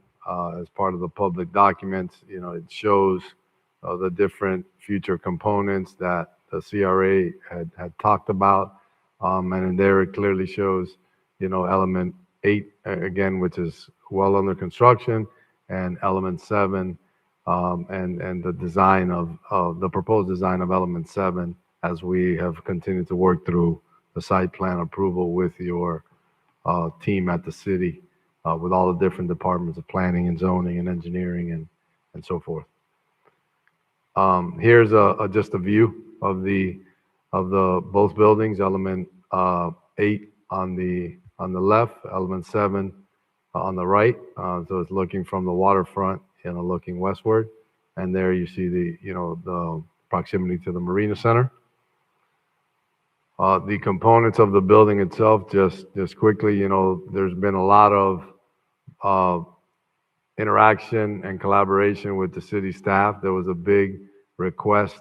Speaker 10: as part of the public documents. You know, it shows the different future components that the CRA had talked about. And in there it clearly shows, you know, Element 8 again, which is well under construction, and Element 7 and the design of the proposed design of Element 7 as we have continued to work through the site plan approval with your team at the city, with all the different departments of planning and zoning and engineering and so forth. Here's just a view of the both buildings. Element 8 on the left, Element 7 on the right. So it's looking from the waterfront, you know, looking westward, and there you see the proximity to the Marina Center. The components of the building itself, just quickly, you know, there's been a lot of interaction and collaboration with the city staff. There was a big request,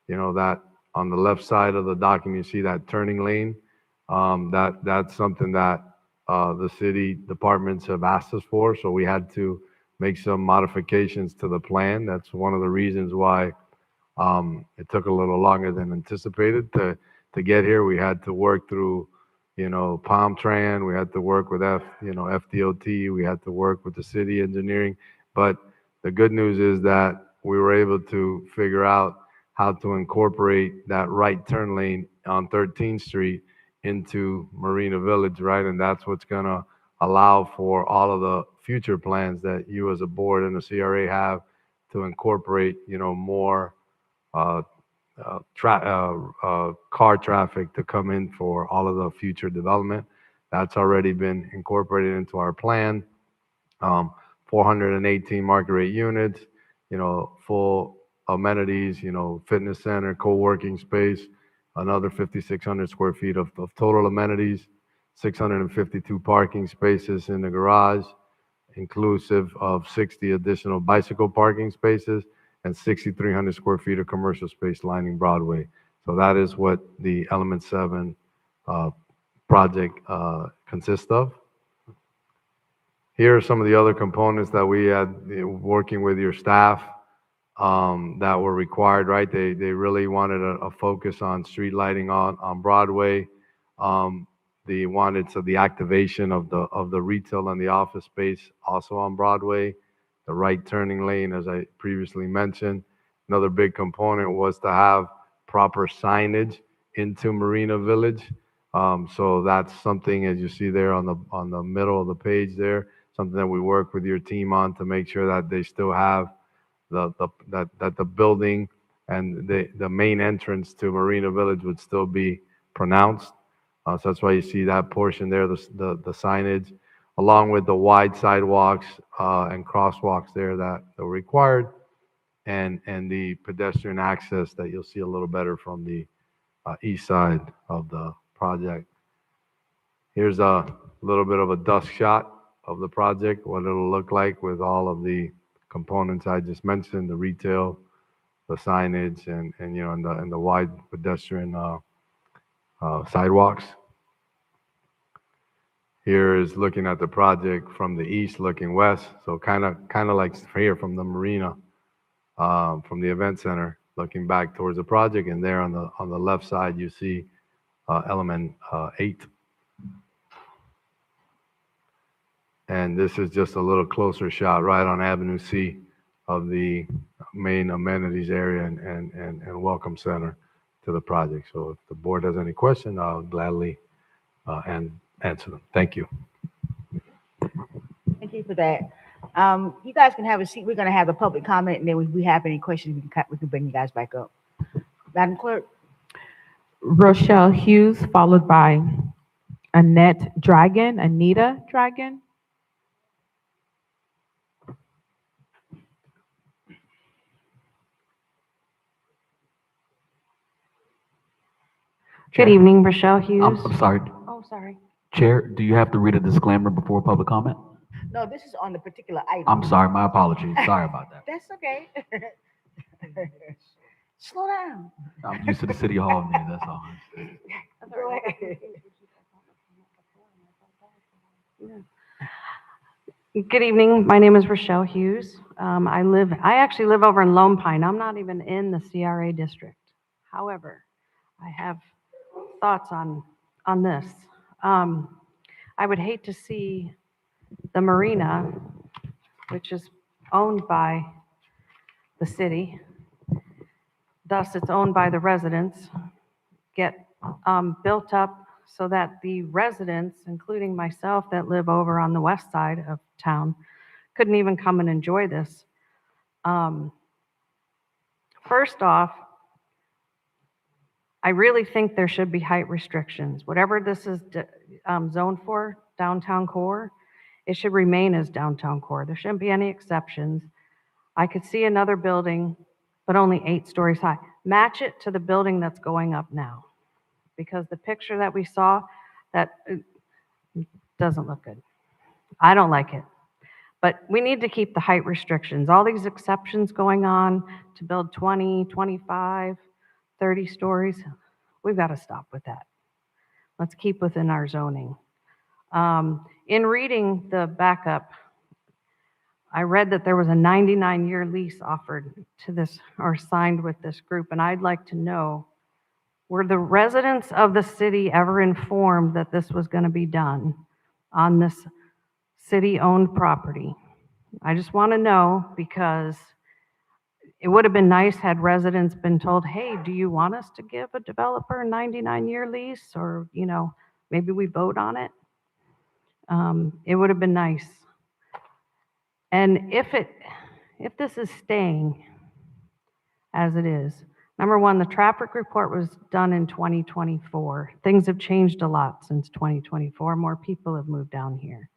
Speaker 10: you know, that on the left side of the document, you see that turning lane. That's something that the city departments have asked us for, so we had to make some modifications to the plan. That's one of the reasons why it took a little longer than anticipated to get here. We had to work through, you know, Palmtran. We had to work with FDOT. We had to work with the city engineering. But the good news is that we were able to figure out how to incorporate that right turn lane on 13th Street into Marina Village, right? And that's what's going to allow for all of the future plans that you as a board and the CRA have to incorporate, you know, more car traffic to come in for all of the future development. That's already been incorporated into our plan. 418 market rate units, full amenities, fitness center, co-working space, another 5,600 square feet of total amenities, 652 parking spaces in the garage, inclusive of 60 additional bicycle parking spaces and 6,300 square feet of commercial space lining Broadway. So that is what the Element 7 project consists of. Here are some of the other components that we had working with your staff that were required, right? They really wanted a focus on street lighting on Broadway. They wanted the activation of the retail and the office space also on Broadway, the right turning lane, as I previously mentioned. Another big component was to have proper signage into Marina Village. So that's something, as you see there on the middle of the page there, something that we work with your team on to make sure that they still have that the building and the main entrance to Marina Village would still be pronounced. So that's why you see that portion there, the signage, along with the wide sidewalks and crosswalks there that are required, and the pedestrian access that you'll see a little better from the east side of the project. Here's a little bit of a dust shot of the project, what it'll look like with all of the components I just mentioned, the retail, the signage, and the wide pedestrian sidewalks. Here is looking at the project from the east, looking west. So kind of like here from the Marina, from the event center, looking back towards the project. And there on the left side, you see Element 8. And this is just a little closer shot right on Avenue C of the main amenities area and welcome center to the project. So if the board has any question, I'll gladly answer them. Thank you.
Speaker 2: Thank you for that. You guys can have a seat. We're going to have the public comment, and then if we have any questions, we can bring you guys back up. Madam Clerk?
Speaker 3: Rochelle Hughes, followed by Anita Dragon.
Speaker 12: Good evening, Rochelle Hughes.
Speaker 4: I'm sorry.
Speaker 12: Oh, sorry.
Speaker 4: Chair, do you have to read a disclaimer before public comment?
Speaker 2: No, this is on the particular item.
Speaker 4: I'm sorry, my apologies. Sorry about that.
Speaker 2: That's okay. Slow down.
Speaker 4: I'm used to the city hall meeting, that's all.
Speaker 2: Go ahead.
Speaker 12: Good evening. My name is Rochelle Hughes. I actually live over in Lone Pine. I'm not even in the CRA district. However, I have thoughts on this. I would hate to see the Marina, which is owned by the city, thus it's owned by the residents, get built up so that the residents, including myself that live over on the west side of town, couldn't even come and enjoy this. First off, I really think there should be height restrictions. Whatever this is zoned for, downtown core, it should remain as downtown core. There shouldn't be any exceptions. I could see another building, but only 8 stories high. Match it to the building that's going up now. Because the picture that we saw, that doesn't look good. I don't like it. But we need to keep the height restrictions. All these exceptions going on to build 20, 25, 30 stories, we've got to stop with that. Let's keep within our zoning. In reading the backup, I read that there was a 99-year lease offered to this, or signed with this group, and I'd like to know, were the residents of the city ever informed that this was going to be done on this city-owned property? I just want to know, because it would have been nice had residents been told, hey, do you want us to give a developer a 99-year lease? Or, maybe we vote on it. It would have been nice. And if this is staying as it is, number one, the traffic report was done in 2024. Things have changed a lot since 2024. More people have moved down here.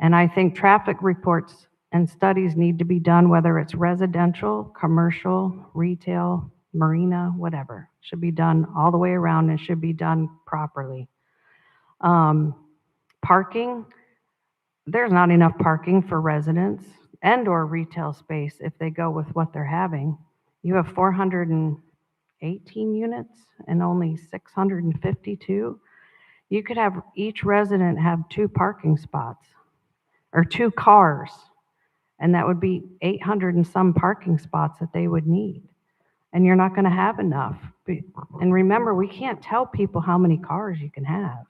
Speaker 12: And I think traffic reports and studies need to be done, whether it's residential, commercial, retail, marina, whatever. Should be done all the way around and should be done properly. Parking, there's not enough parking for residents and/or retail space if they go with what they're having. You have 418 units and only 652. You could have each resident have 2 parking spots or 2 cars, and that would be 800 and some parking spots that they would need. And you're not going to have enough. And remember, we can't tell people how many cars you can have.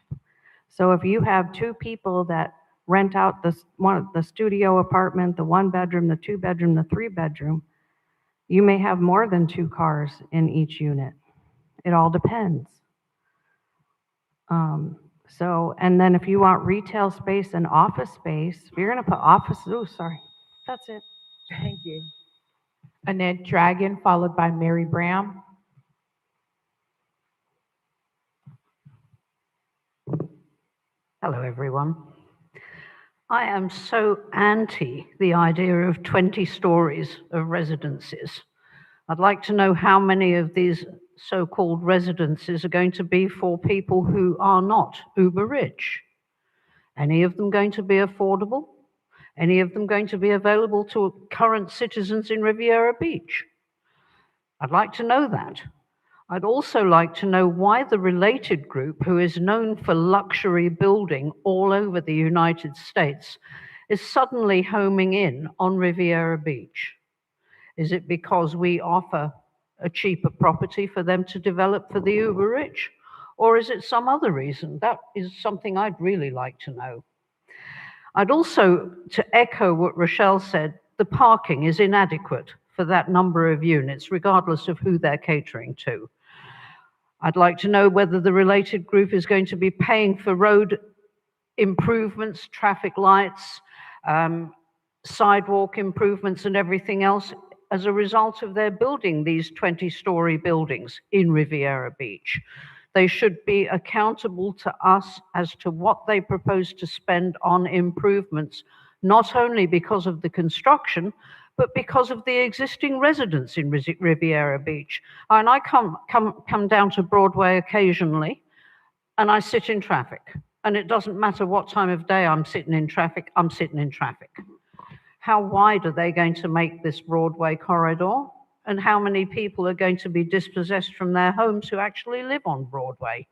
Speaker 12: So if you have 2 people that rent out the studio apartment, the 1-bedroom, the 2-bedroom, the 3-bedroom, you may have more than 2 cars in each unit. It all depends. And then if you want retail space and office space, if you're going to put that's it.
Speaker 3: Thank you. Annette Dragon, followed by Mary Brown.
Speaker 13: Hello, everyone. I am so anti the idea of 20 stories of residences. I'd like to know how many of these so-called residences are going to be for people who are not uber rich. Any of them going to be affordable? Any of them going to be available to current citizens in Riviera Beach? I'd like to know that. I'd also like to know why the Related Group, who is known for luxury building all over the United States, is suddenly homing in on Riviera Beach. Is it because we offer a cheaper property for them to develop for the uber rich? Or is it some other reason? That is something I'd really like to know. I'd also, to echo what Rochelle said, the parking is inadequate for that number of units, regardless of who they're catering to. I'd like to know whether the Related Group is going to be paying for road improvements, traffic lights, sidewalk improvements, and everything else as a result of their building these 20-story buildings in Riviera Beach. They should be accountable to us as to what they propose to spend on improvements, not only because of the construction, but because of the existing residents in Riviera Beach. And I come down to Broadway occasionally, and I sit in traffic. And it doesn't matter what time of day I'm sitting in traffic, I'm sitting in traffic. How wide are they going to make this Broadway corridor? And how many people are going to be dispossessed from their homes who actually live on Broadway?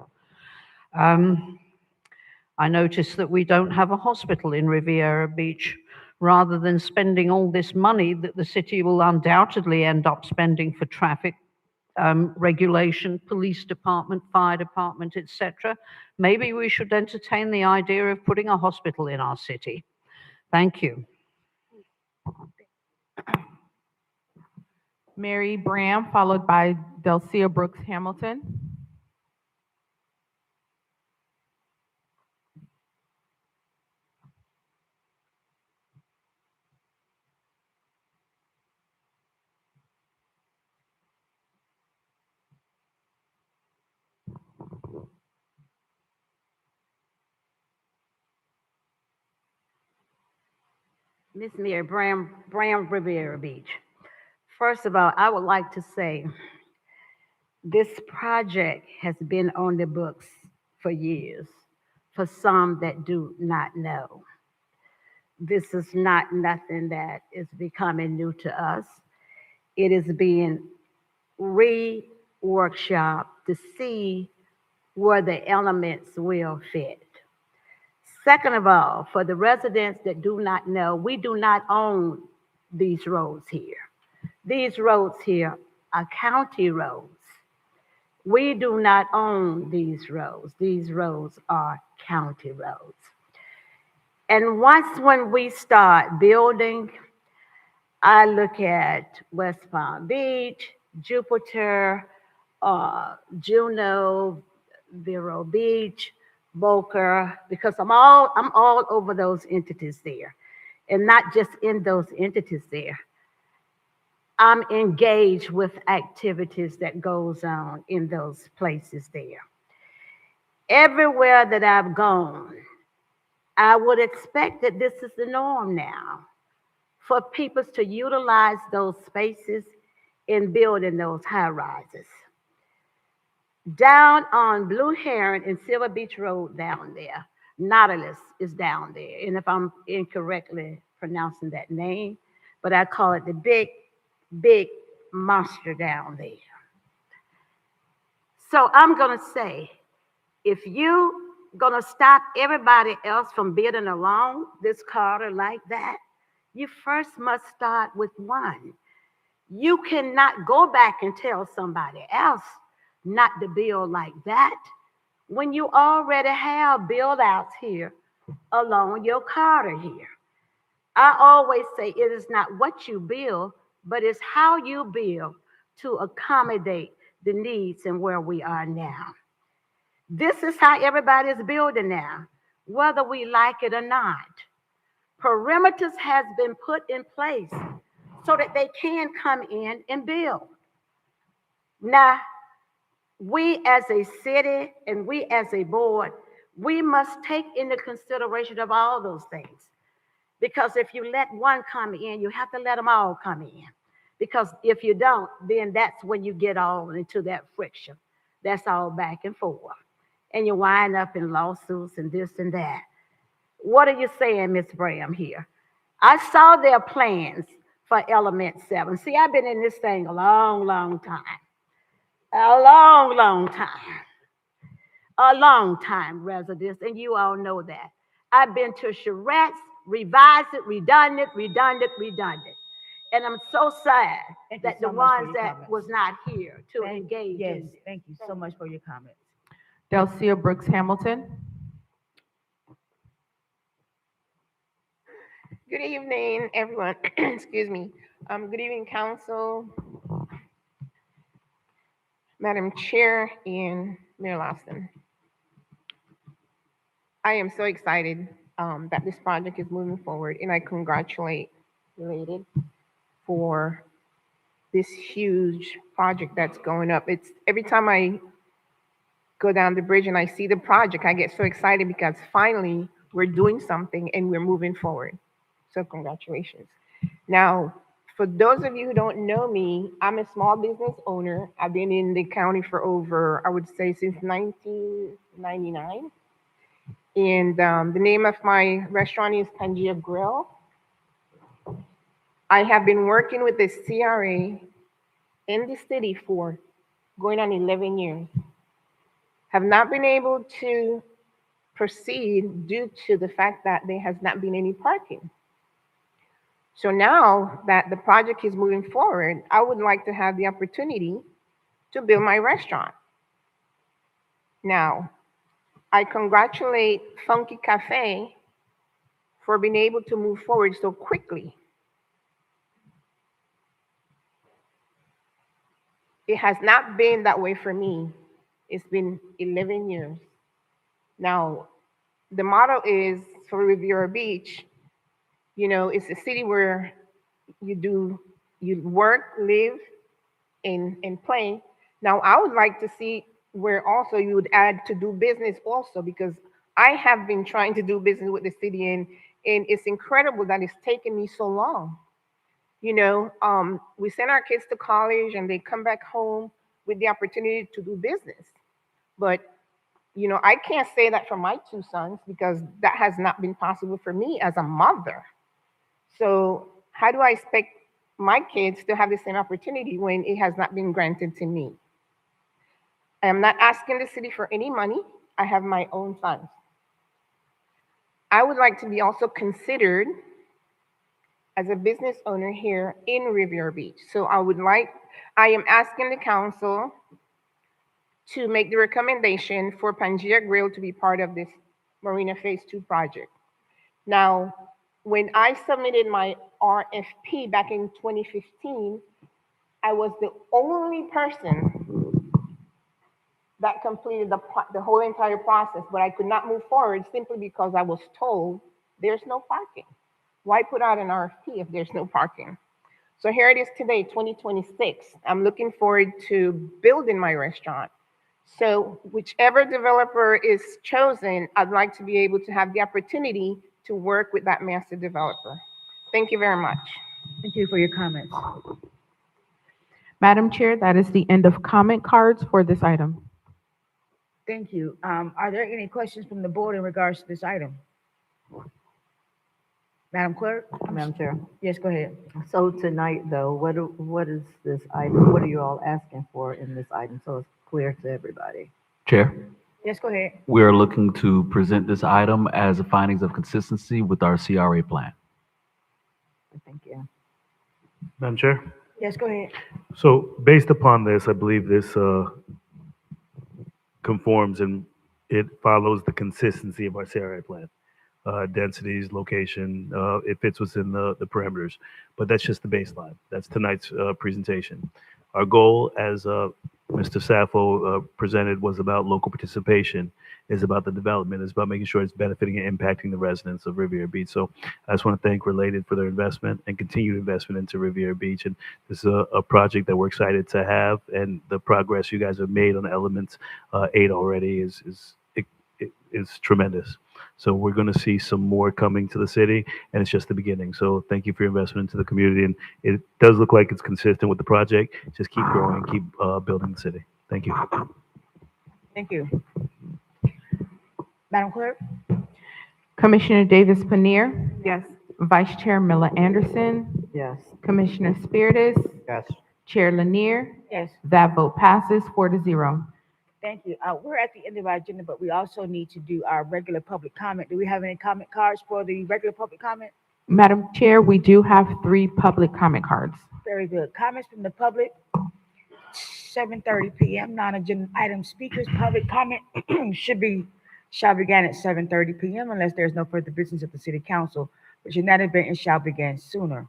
Speaker 13: I noticed that we don't have a hospital in Riviera Beach. Rather than spending all this money that the city will undoubtedly end up spending for traffic regulation, police department, fire department, etc., maybe we should entertain the idea of putting a hospital in our city. Thank you.
Speaker 3: Mary Brown, followed by Delcia Brooks Hamilton.
Speaker 9: Miss Mary Brown, Riviera Beach. First of all, I would like to say this project has been on the books for years, for some that do not know. This is not nothing that is becoming new to us. It is being re-workshopped to see where the elements will fit. Second of all, for the residents that do not know, we do not own these roads here. These roads here are county roads. We do not own these roads. These roads are county roads. And once when we start building, I look at West Palm Beach, Jupiter, Juneau, Vero Beach, Boca, because I'm all over those entities there. And not just in those entities there. I'm engaged with activities that goes on in those places there. Everywhere that I've gone, I would expect that this is the norm now for people to utilize those spaces in building those high rises. Down on Blue Heron and Silver Beach Road down there, Nautilus is down there. And if I'm incorrectly pronouncing that name, but I call it the big monster down there. So I'm going to say, if you going to stop everybody else from building along this corridor like that, you first must start with one. You cannot go back and tell somebody else not to build like that when you already have build outs here along your corridor here. I always say it is not what you build, but it's how you build to accommodate the needs and where we are now. This is how everybody is building now, whether we like it or not. Perimeters has been put in place so that they can come in and build. Now, we as a city and we as a board, we must take into consideration of all those things. Because if you let one come in, you have to let them all come in. Because if you don't, then that's when you get all into that friction. That's all back and forth. And you wind up in lawsuits and this and that. What are you saying, Ms. Bram, here? I saw their plans for Element 7. See, I've been in this thing a long time. A long time. A long time, residents, and you all know that. I've been to charrettes, revised it, redundant. And I'm so sad that the ones that was not here to engage
Speaker 2: Yes,
Speaker 9: in this.
Speaker 2: thank you so much for your comments.
Speaker 3: Delcia Brooks Hamilton.
Speaker 14: Good evening, everyone. Excuse me. Good evening, Council, Madam Chair, and Mayor Lawson. I am so excited that this project is moving forward, and I congratulate Related for this huge project that's going up. It's every time I go down the bridge and I see the project, I get so excited because finally we're doing something and we're moving forward. So congratulations. Now, for those of you who don't know me, I'm a small business owner. I've been in the county for over, I would say, since 1999. And the name of my restaurant is Pangea Grill. I have been working with the CRA in the city for going on 11 years. Have not been able to proceed due to the fact that there has not been any parking. So now that the project is moving forward, I would like to have the opportunity to build my restaurant. Now, I congratulate Funky Cafe for being able to move forward so quickly. It has not been that way for me. It's been 11 years. Now, the motto is for Riviera Beach, you know, it's a city where you work, live, and play. Now, I would like to see where also you would add to do business also, because I have been trying to do business with the city, and it's incredible that it's taken me so long. You know, we send our kids to college and they come back home with the opportunity to do business. But, you know, I can't say that for my two sons because that has not been possible for me as a mother. So how do I expect my kids to have the same opportunity when it has not been granted to me? I am not asking the city for any money. I have my own funds. I would like to be also considered as a business owner here in Riviera Beach. So I am asking the council to make the recommendation for Pangea Grill to be part of this Marina Phase 2 project. Now, when I submitted my RFP back in 2015, I was the only person that completed the whole entire process, but I could not move forward simply because I was told there's no parking. Why put out an RFP if there's no parking? So here it is today, 2026. I'm looking forward to building my restaurant. So whichever developer is chosen, I'd like to be able to have the opportunity to work with that master developer. Thank you very much.
Speaker 2: Thank you for your comments.
Speaker 3: Madam Chair, that is the end of comment cards for this item.
Speaker 2: Thank you. Are there any questions from the board in regards to this item? Madam Clerk?
Speaker 6: Madam Chair.
Speaker 2: Yes, go ahead.
Speaker 6: So tonight, though, what is this item? What are you all asking for in this item? So it's clear to everybody.
Speaker 4: Chair,
Speaker 2: Yes, go ahead.
Speaker 4: we are looking to present this item as a findings of consistency with our CRA plan.
Speaker 6: Thank you.
Speaker 1: Madam Chair?
Speaker 2: Yes, go ahead.
Speaker 1: So based upon this, I believe this conforms and it follows the consistency of our CRA plan. Densities, location, it fits within the parameters, but that's just the baseline. That's tonight's presentation. Our goal, as Mr. Sappho presented, was about local participation, is about the development, is about making sure it's benefiting and impacting the residents of Riviera Beach. So I just want to thank Related for their investment and continued investment into Riviera Beach. And this is a project that we're excited to have, and the progress you guys have made on elements 8 already is tremendous. So we're going to see some more coming to the city, and it's just the beginning. So thank you for your investment into the community, and it does look like it's consistent with the project. Just keep growing, keep building the city. Thank you.
Speaker 2: Thank you. Madam Clerk?
Speaker 3: Commissioner Davis Panir,
Speaker 8: Yes.
Speaker 3: Vice Chair Miller Anderson,
Speaker 6: Yes.
Speaker 3: Commissioner Spiritus,
Speaker 7: Yes.
Speaker 3: Chair Lanier.
Speaker 2: Yes.
Speaker 3: That vote passes 4-0.
Speaker 2: Thank you. We're at the end of our agenda, but we also need to do our regular public comment. Do we have any comment cards for the regular public comment?
Speaker 3: Madam Chair, we do have 3 public comment cards.
Speaker 2: Very good. Comments from the public, 7:30 p.m. Non-agenda item speakers, public comment shall begin at 7:30 p.m. unless there's no further business of the city council, which in that event, it shall begin sooner.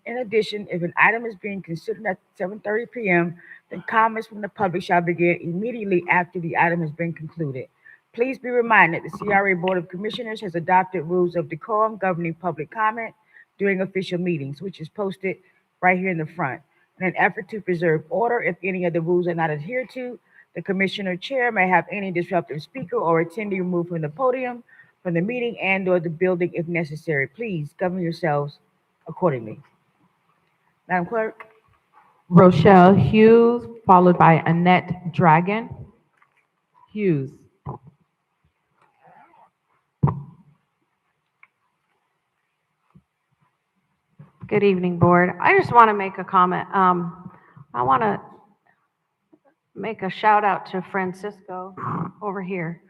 Speaker 2: In addition, if an item is being considered at 7:30 p.m., then comments from the public shall begin immediately after the item has been concluded. Please be reminded the CRA Board of Commissioners has adopted rules of decorum governing public comment during official meetings, which is posted right here in the front. In an effort to preserve order, if any of the rules are not adhered to, the commissioner chair may have any disruptive speaker or attendee removed from the podium, from the meeting, and/or the building if necessary. Please govern yourselves accordingly. Madam Clerk?
Speaker 3: Rochelle Hughes, followed by Annette Dragon. Hughes.
Speaker 12: Good evening, board. I just want to make a comment. I want to make a shout out to Francisco over here.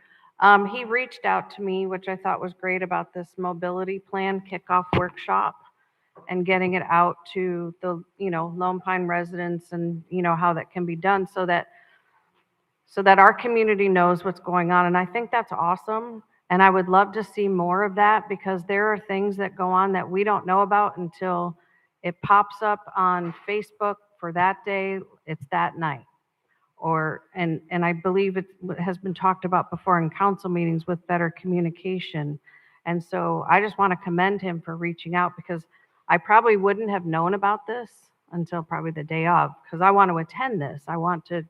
Speaker 12: He reached out to me, which I thought was great, about this mobility plan kickoff workshop and getting it out to the, Lone Pine residents, and, how that can be done so that our community knows what's going on. And I think that's awesome. And I would love to see more of that, because there are things that go on that we don't know about until it pops up on Facebook for that day. It's that night. And I believe it has been talked about before in council meetings with better communication. And so I just want to commend him for reaching out, because I probably wouldn't have known about this until probably the day of, because I want to attend this. I want to,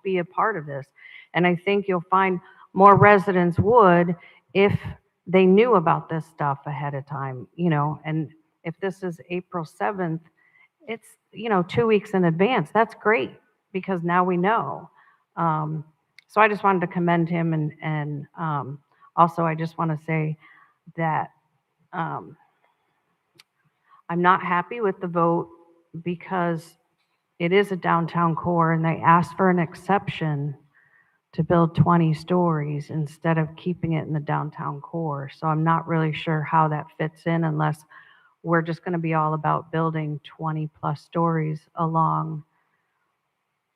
Speaker 12: be a part of this. And I think you'll find more residents would if they knew about this stuff ahead of time, and if this is April 7th, it's, 2 weeks in advance. That's great, because now we know. So I just wanted to commend him, and also I just want to say that I'm not happy with the vote, because it is a downtown core and they asked for an exception to build 20 stories instead of keeping it in the downtown core. So I'm not really sure how that fits in, unless we're just going to be all about building 20 plus stories along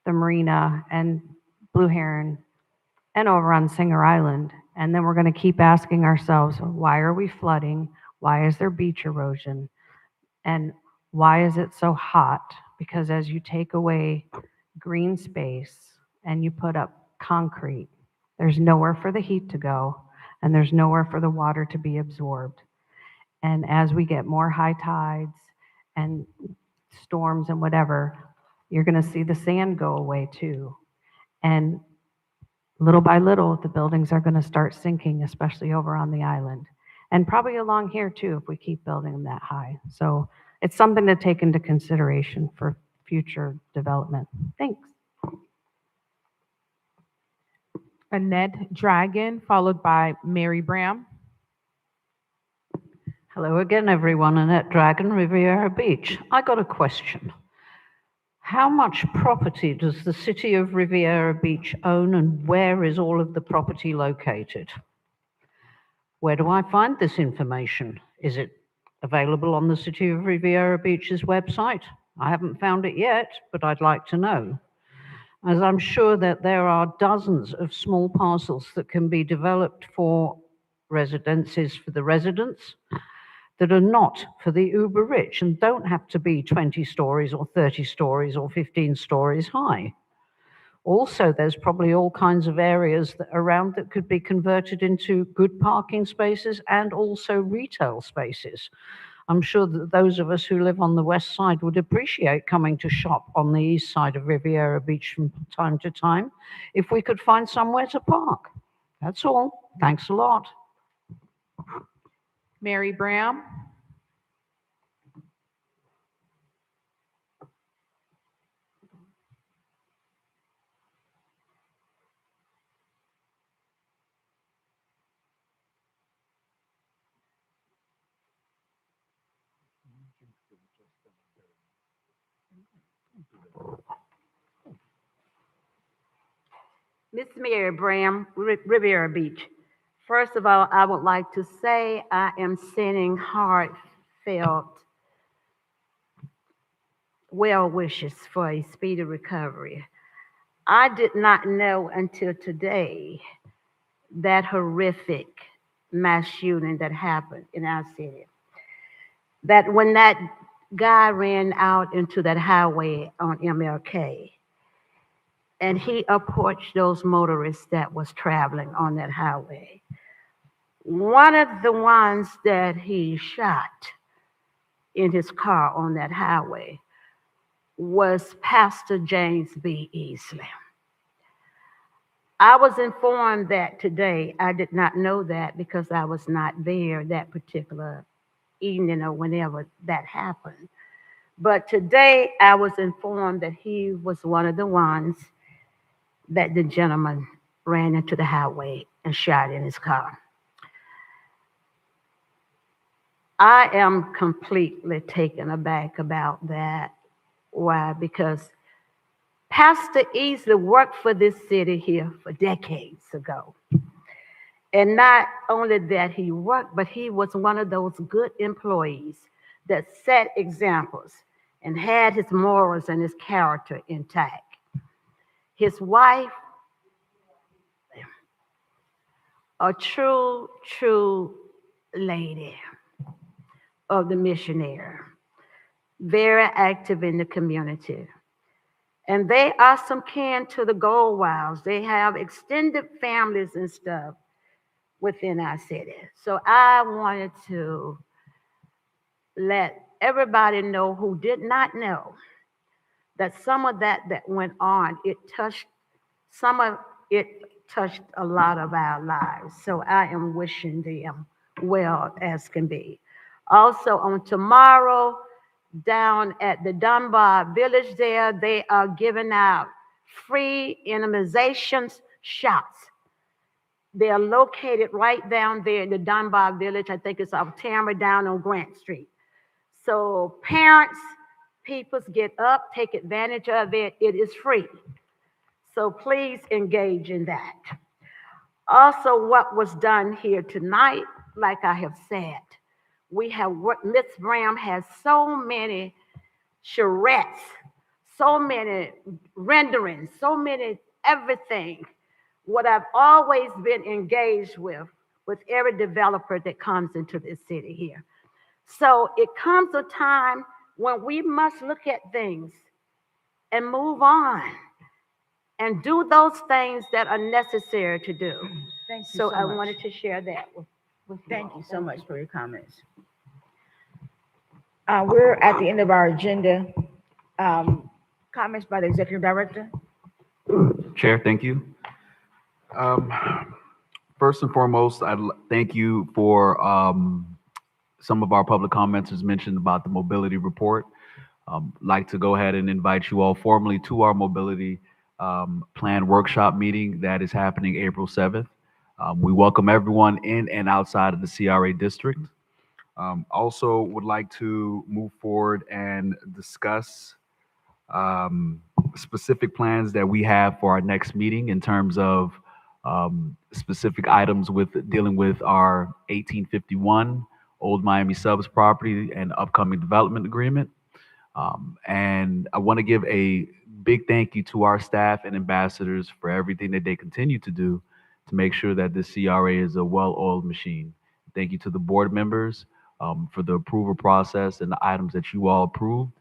Speaker 12: the Marina and Blue Heron and over on Singer Island. And then we're going to keep asking ourselves, why are we flooding? Why is there beach erosion? And why is it so hot? Because as you take away green space and you put up concrete, there's nowhere for the heat to go, and there's nowhere for the water to be absorbed. And as we get more high tides and storms and whatever, you're going to see the sand go away too. And little by little, the buildings are going to start sinking, especially over on the island. And probably along here too, if we keep building them that high. So it's something to take into consideration for future development. Thanks.
Speaker 3: Annette Dragon, followed by Mary Bram.
Speaker 13: Hello again, everyone. Annette Dragon, Riviera Beach. I got a question. How much property does the city of Riviera Beach own, and where is all of the property located? Where do I find this information? Is it available on the city of Riviera Beach's website? I haven't found it yet, but I'd like to know, as I'm sure that there are dozens of small parcels that can be developed for residences for the residents that are not for the uber rich and don't have to be 20 stories or 30 stories or 15 stories high. Also, there's probably all kinds of areas around that could be converted into good parking spaces and also retail spaces. I'm sure that those of us who live on the west side would appreciate coming to shop on the east side of Riviera Beach from time to time if we could find somewhere to park. That's all. Thanks a lot.
Speaker 3: Mary Bram.
Speaker 9: Miss Mary Bram, Riviera Beach. First of all, I would like to say I am sending heartfelt well wishes for a speedy recovery. I did not know until today that horrific mass shooting that happened in our city. That when that guy ran out into that highway on MLK, and he approached those motorists that was traveling on that highway. One of the ones that he shot in his car on that highway was Pastor James B. Easley. I was informed that today. I did not know that because I was not there that particular evening or whenever that happened. But today I was informed that he was one of the ones that the gentleman ran into the highway and shot in his car. I am completely taken aback about that. Why? Because Pastor Easley worked for this city here for decades ago. And not only that he worked, but he was one of those good employees that set examples and had his morals and his character intact. His wife, a true lady of the missionary, very active in the community. And they are some kin to the Goldwilds. They have extended families and stuff within our city. So I wanted to let everybody know who did not know that some of that went on, it touched a lot of our lives. So I am wishing them well as can be. Also on tomorrow, down at the Dunbar Village there, they are giving out free immunizations shots. They are located right down there in the Dunbar Village. I think it's off Tamara down on Grant Street. So parents, people get up, take advantage of it. It is free. So please engage in that. Also, what was done here tonight, like I have said, we have what Miss Bram has so many charrettes, so many renderings, so many everything. What I've always been engaged with every developer that comes into this city here. So it comes a time when we must look at things and move on and do those things that are necessary to do.
Speaker 2: Thank you
Speaker 9: So
Speaker 2: so
Speaker 9: I
Speaker 2: much.
Speaker 9: wanted to share that with you.
Speaker 2: Thank you so much for your comments. We're at the end of our agenda. Comments by the executive director?
Speaker 4: Chair, thank you. First and foremost, thank you for some of our public commenters mentioned about the mobility report. Like to go ahead and invite you all formally to our mobility plan workshop meeting that is happening April 7th. We welcome everyone in and outside of the CRA district. Also would like to move forward and discuss specific plans that we have for our next meeting in terms of specific items with dealing with our 1851 Old Miami Subs property and upcoming development agreement. And I want to give a big thank you to our staff and ambassadors for everything that they continue to do to make sure that this CRA is a well-oiled machine. Thank you to the board members for the approval process and the items that you all approved.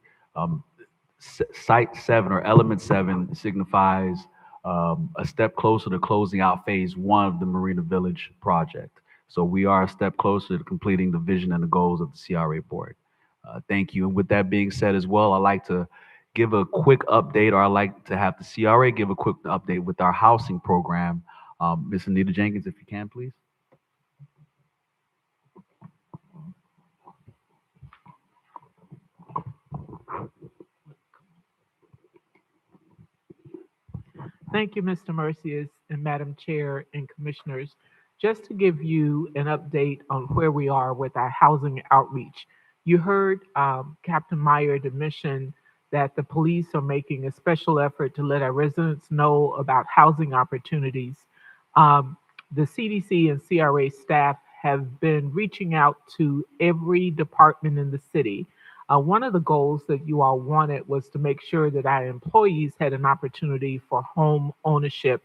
Speaker 4: Site 7 or Element 7 signifies a step closer to closing out phase 1 of the Marina Village project. So we are a step closer to completing the vision and the goals of the CRA board. Thank you. And with that being said as well, I'd like to give a quick update, or I'd like to have the CRA give a quick update with our housing program. Ms. Anita Jenkins, if you can, please.
Speaker 15: Thank you, Mr. Mercius and Madam Chair and Commissioners. Just to give you an update on where we are with our housing outreach. You heard Captain Meyer mention that the police are making a special effort to let our residents know about housing opportunities. The CDC and CRA staff have been reaching out to every department in the city. One of the goals that you all wanted was to make sure that our employees had an opportunity for home ownership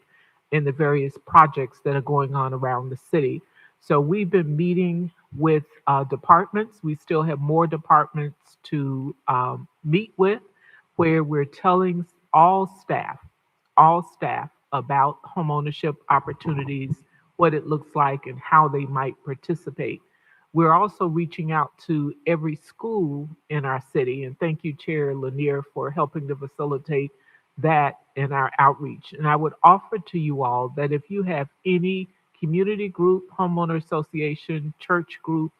Speaker 15: in the various projects that are going on around the city. So we've been meeting with departments. We still have more departments to meet with, where we're telling all staff about home ownership opportunities, what it looks like, and how they might participate. We're also reaching out to every school in our city, and thank you, Chair Lanier, for helping to facilitate that in our outreach. And I would offer to you all that if you have any community group, homeowner association, church group,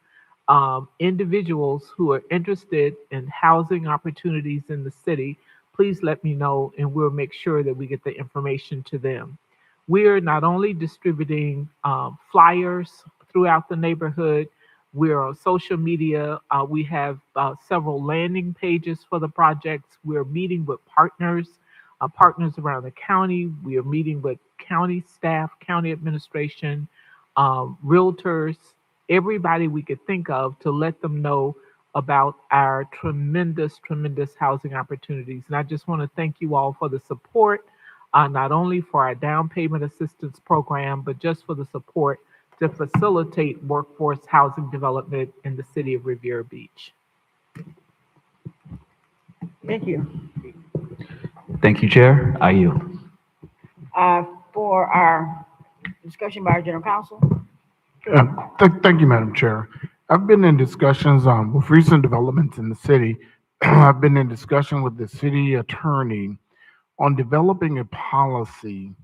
Speaker 15: individuals who are interested in housing opportunities in the city, please let me know and we'll make sure that we get the information to them. We're not only distributing flyers throughout the neighborhood, we're on social media. We have several landing pages for the projects. We're meeting with partners around the county. We are meeting with county staff, county administration, realtors, everybody we could think of to let them know about our tremendous housing opportunities. And I just want to thank you all for the support, not only for our down payment assistance program, but just for the support to facilitate workforce housing development in the city of Riviera Beach.
Speaker 2: Thank you.
Speaker 4: Thank you, Chair. I yield.
Speaker 2: For our discussion by our general counsel.
Speaker 16: Thank you, Madam Chair. I've been in discussions with recent developments in the city. I've been in discussion with the city attorney on developing a policy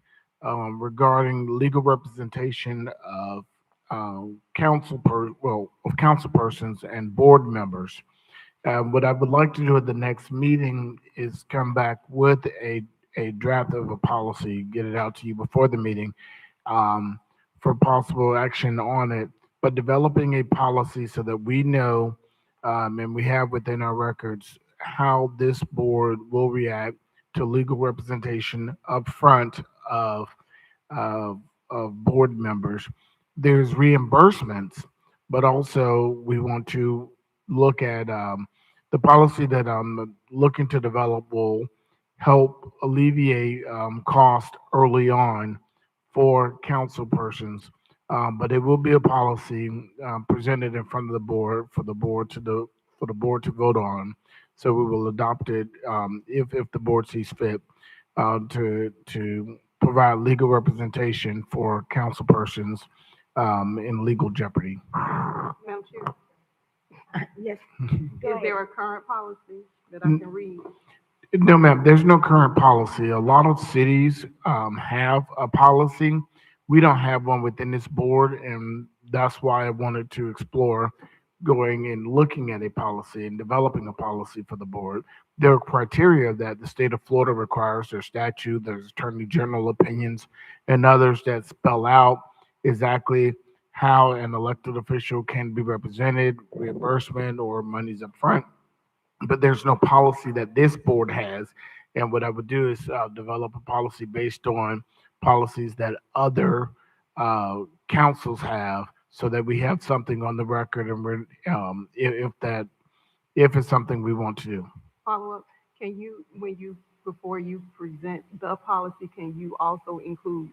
Speaker 16: regarding legal representation of council persons and board members. What I would like to do at the next meeting is come back with a draft of a policy, get it out to you before the meeting for possible action on it, but developing a policy so that we know and we have within our records how this board will react to legal representation up front of board members. There's reimbursements, but also we want to look at the policy that I'm looking to develop will help alleviate cost early on for council persons. But it will be a policy presented in front of the board for the board to vote on. So we will adopt it if the board sees fit to provide legal representation for council persons in legal jeopardy.
Speaker 8: Madam Chair,
Speaker 2: Yes.
Speaker 8: is there a current policy that I can read?
Speaker 16: No, ma'am, there's no current policy. A lot of cities have a policy, We don't have one within this board, and that's why I wanted to explore going and looking at a policy and developing a policy for the board. There are criteria that the state of Florida requires, there's statute, there's attorney general opinions, and others that spell out exactly how an elected official can be represented, reimbursement, or monies up front. But there's no policy that this board has. And what I would do is develop a policy based on policies that other councils have, so that we have something on the record, and we're, if it's something we want to do.
Speaker 8: Follow-up, can you, before you present the policy, can you also include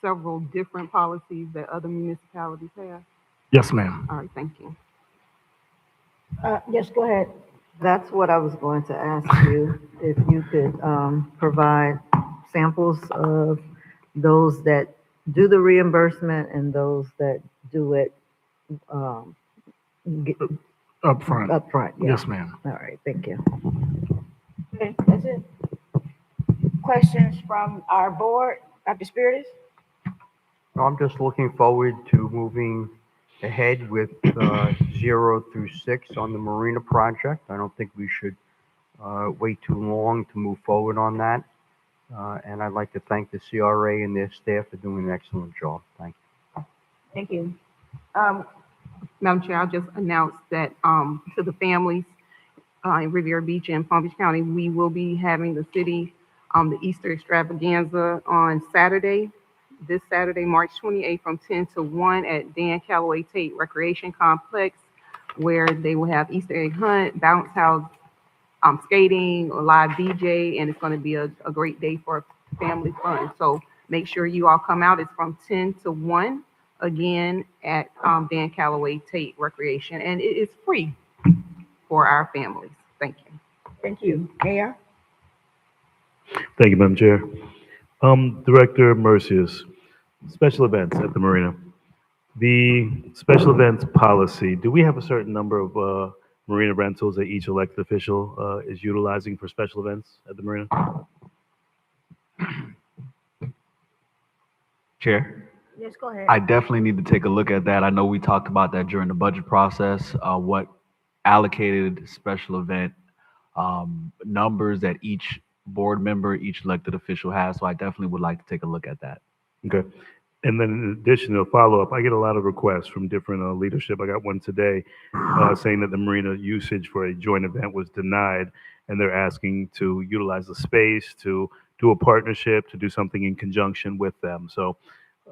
Speaker 8: several different policies that other municipalities have?
Speaker 16: Yes, ma'am.
Speaker 8: All right, thank you.
Speaker 6: Yes, go ahead. That's what I was going to ask you, if you could provide samples of those that do the reimbursement and those that do it
Speaker 16: Upfront.
Speaker 6: upfront. Yeah.
Speaker 16: Yes, ma'am.
Speaker 6: All right, thank you.
Speaker 2: Okay, that's it. Questions from our board, Dr. Spiritus?
Speaker 7: I'm just looking forward to moving ahead with 0 through 6 on the Marina project. I don't think we should wait too long to move forward on that. And I'd like to thank the CRA and their staff for doing an excellent job. Thank you.
Speaker 2: Thank you.
Speaker 8: Madam Chair, I'll just announce that to the families in Riviera Beach and Palm Beach County, we will be having the city, the Easter extravaganza on Saturday, this Saturday, March 28th, from 10 to 1 at Dan Calloway Tate Recreation Complex, where they will have Easter egg hunt, bounce house, skating, a live DJ, and it's going to be a great day for family fun. So make sure you all come out. It's from 10 to 1, again, at Dan Calloway Tate Recreation, and it is free for our families. Thank you.
Speaker 2: Thank you. Mayor?
Speaker 1: Thank you, Madam Chair. Director Mercius, special events at the Marina. The special events policy, do we have a certain number of marina rentals that each elected official is utilizing for special events at the Marina?
Speaker 4: Chair?
Speaker 2: Yes, go ahead.
Speaker 4: I definitely need to take a look at that. I know we talked about that during the budget process, what allocated special event numbers that each board member, each elected official has. So I definitely would like to take a look at that.
Speaker 1: Okay. And then in addition to follow-up, I get a lot of requests from different leadership. I got one today saying that the Marina usage for a joint event was denied, and they're asking to utilize the space to do a partnership, to do something in conjunction with them. So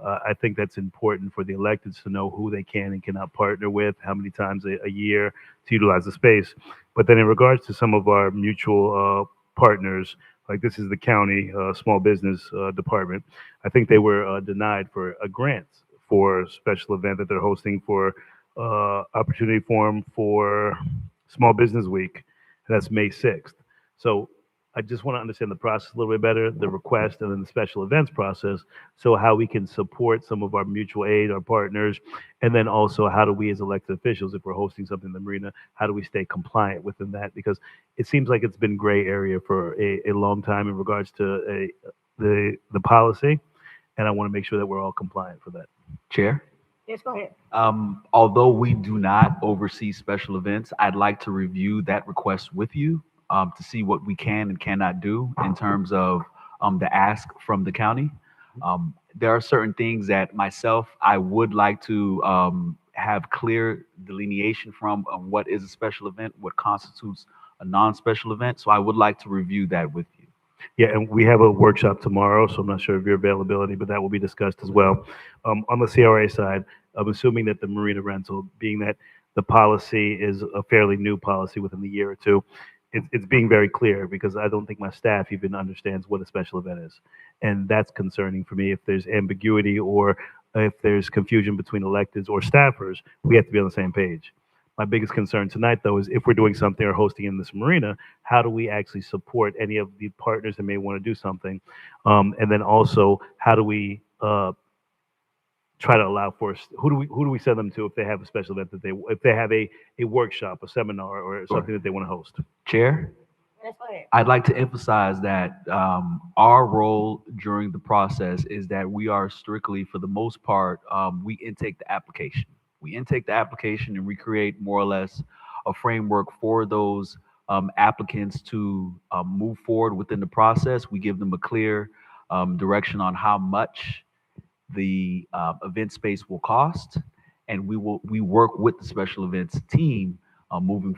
Speaker 1: I think that's important for the electeds to know who they can and cannot partner with, how many times a year to utilize the space. But then in regards to some of our mutual partners, like this is the county small business department, I think they were denied for a grant for a special event that they're hosting for Opportunity Forum for Small Business Week, and that's May 6th. So I just want to understand the process a little bit better, the request and then the special events process, so how we can support some of our mutual aid, our partners, and then also how do we as elected officials, if we're hosting something in the Marina, how do we stay compliant within that? Because it seems like it's been gray area for a long time in regards to the policy, and I want to make sure that we're all compliant for that.
Speaker 4: Chair?
Speaker 2: Yes, go ahead.
Speaker 4: Although we do not oversee special events, I'd like to review that request with you to see what we can and cannot do in terms of the ask from the county. There are certain things that myself, I would like to have clear delineation from on what is a special event, what constitutes a non-special event. So I would like to review that with you.
Speaker 1: Yeah, and we have a workshop tomorrow, so I'm not sure of your availability, but that will be discussed as well. On the CRA side, I'm assuming that the Marina rental, being that the policy is a fairly new policy within the year or two, it's being very clear, because I don't think my staff even understands what a special event is. And that's concerning for me. If there's ambiguity or if there's confusion between electeds or staffers, we have to be on the same page. My biggest concern tonight, though, is if we're doing something or hosting in this Marina, how do we actually support any of the partners that may want to do something? And then also, how do we try to allow for, who do we send them to if they have a special event, if they have a workshop, a seminar, or something that they want to host?
Speaker 4: Chair?
Speaker 2: Let's go ahead.
Speaker 4: I'd like to emphasize that our role during the process is that we are strictly, for the most part, we intake the application. We intake the application and we create more or less a framework for those applicants to move forward within the process. We give them a clear direction on how much the event space will cost, and we work with the special events team moving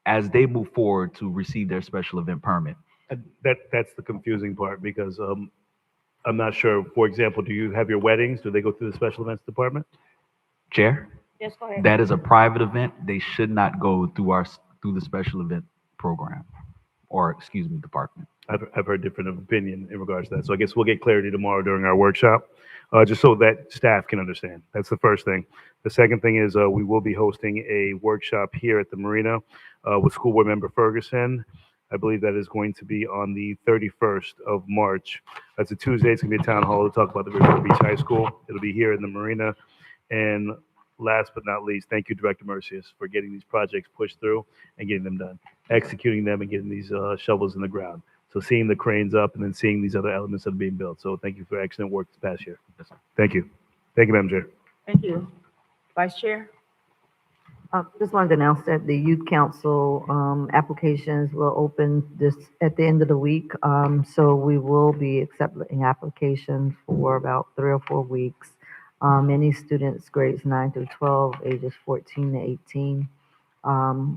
Speaker 4: as they move forward to receive their special event permit.
Speaker 1: That's the confusing part because I'm not sure. For example, do you have your weddings? Do they go through the special events department?
Speaker 4: Chair,
Speaker 2: Yes, go ahead.
Speaker 4: that is a private event. They should not go through the special event program, or excuse me, department.
Speaker 1: I've heard different opinion in regards to that. So I guess we'll get clarity tomorrow during our workshop, just so that staff can understand. That's the first thing. The second thing is we will be hosting a workshop here at the Marina with School Board Member Ferguson. I believe that is going to be on the 31st of March. That's a Tuesday. It's going to be a town hall to talk about the River Beach High School. It'll be here in the Marina. And last but not least, thank you, Director Mercius, for getting these projects pushed through and getting them done, executing them and getting these shovels in the ground. So seeing the cranes up and then seeing these other elements that are being built. So thank you for excellent work this past year. Thank you. Thank you, Madam Chair.
Speaker 2: Thank you. Vice Chair?
Speaker 6: Just wanted to announce that the youth council applications will open this at the end of the week. So we will be accepting applications for about 3 or 4 weeks. Any students grades 9 through 12, ages 14 to 18.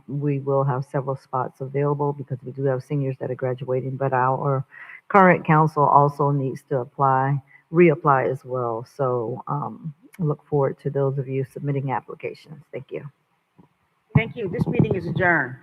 Speaker 6: We will have several spots available because we do have seniors that are graduating, but our current council also needs to reapply as well. So I look forward to those of you submitting applications. Thank you.
Speaker 2: Thank you. This meeting is adjourned.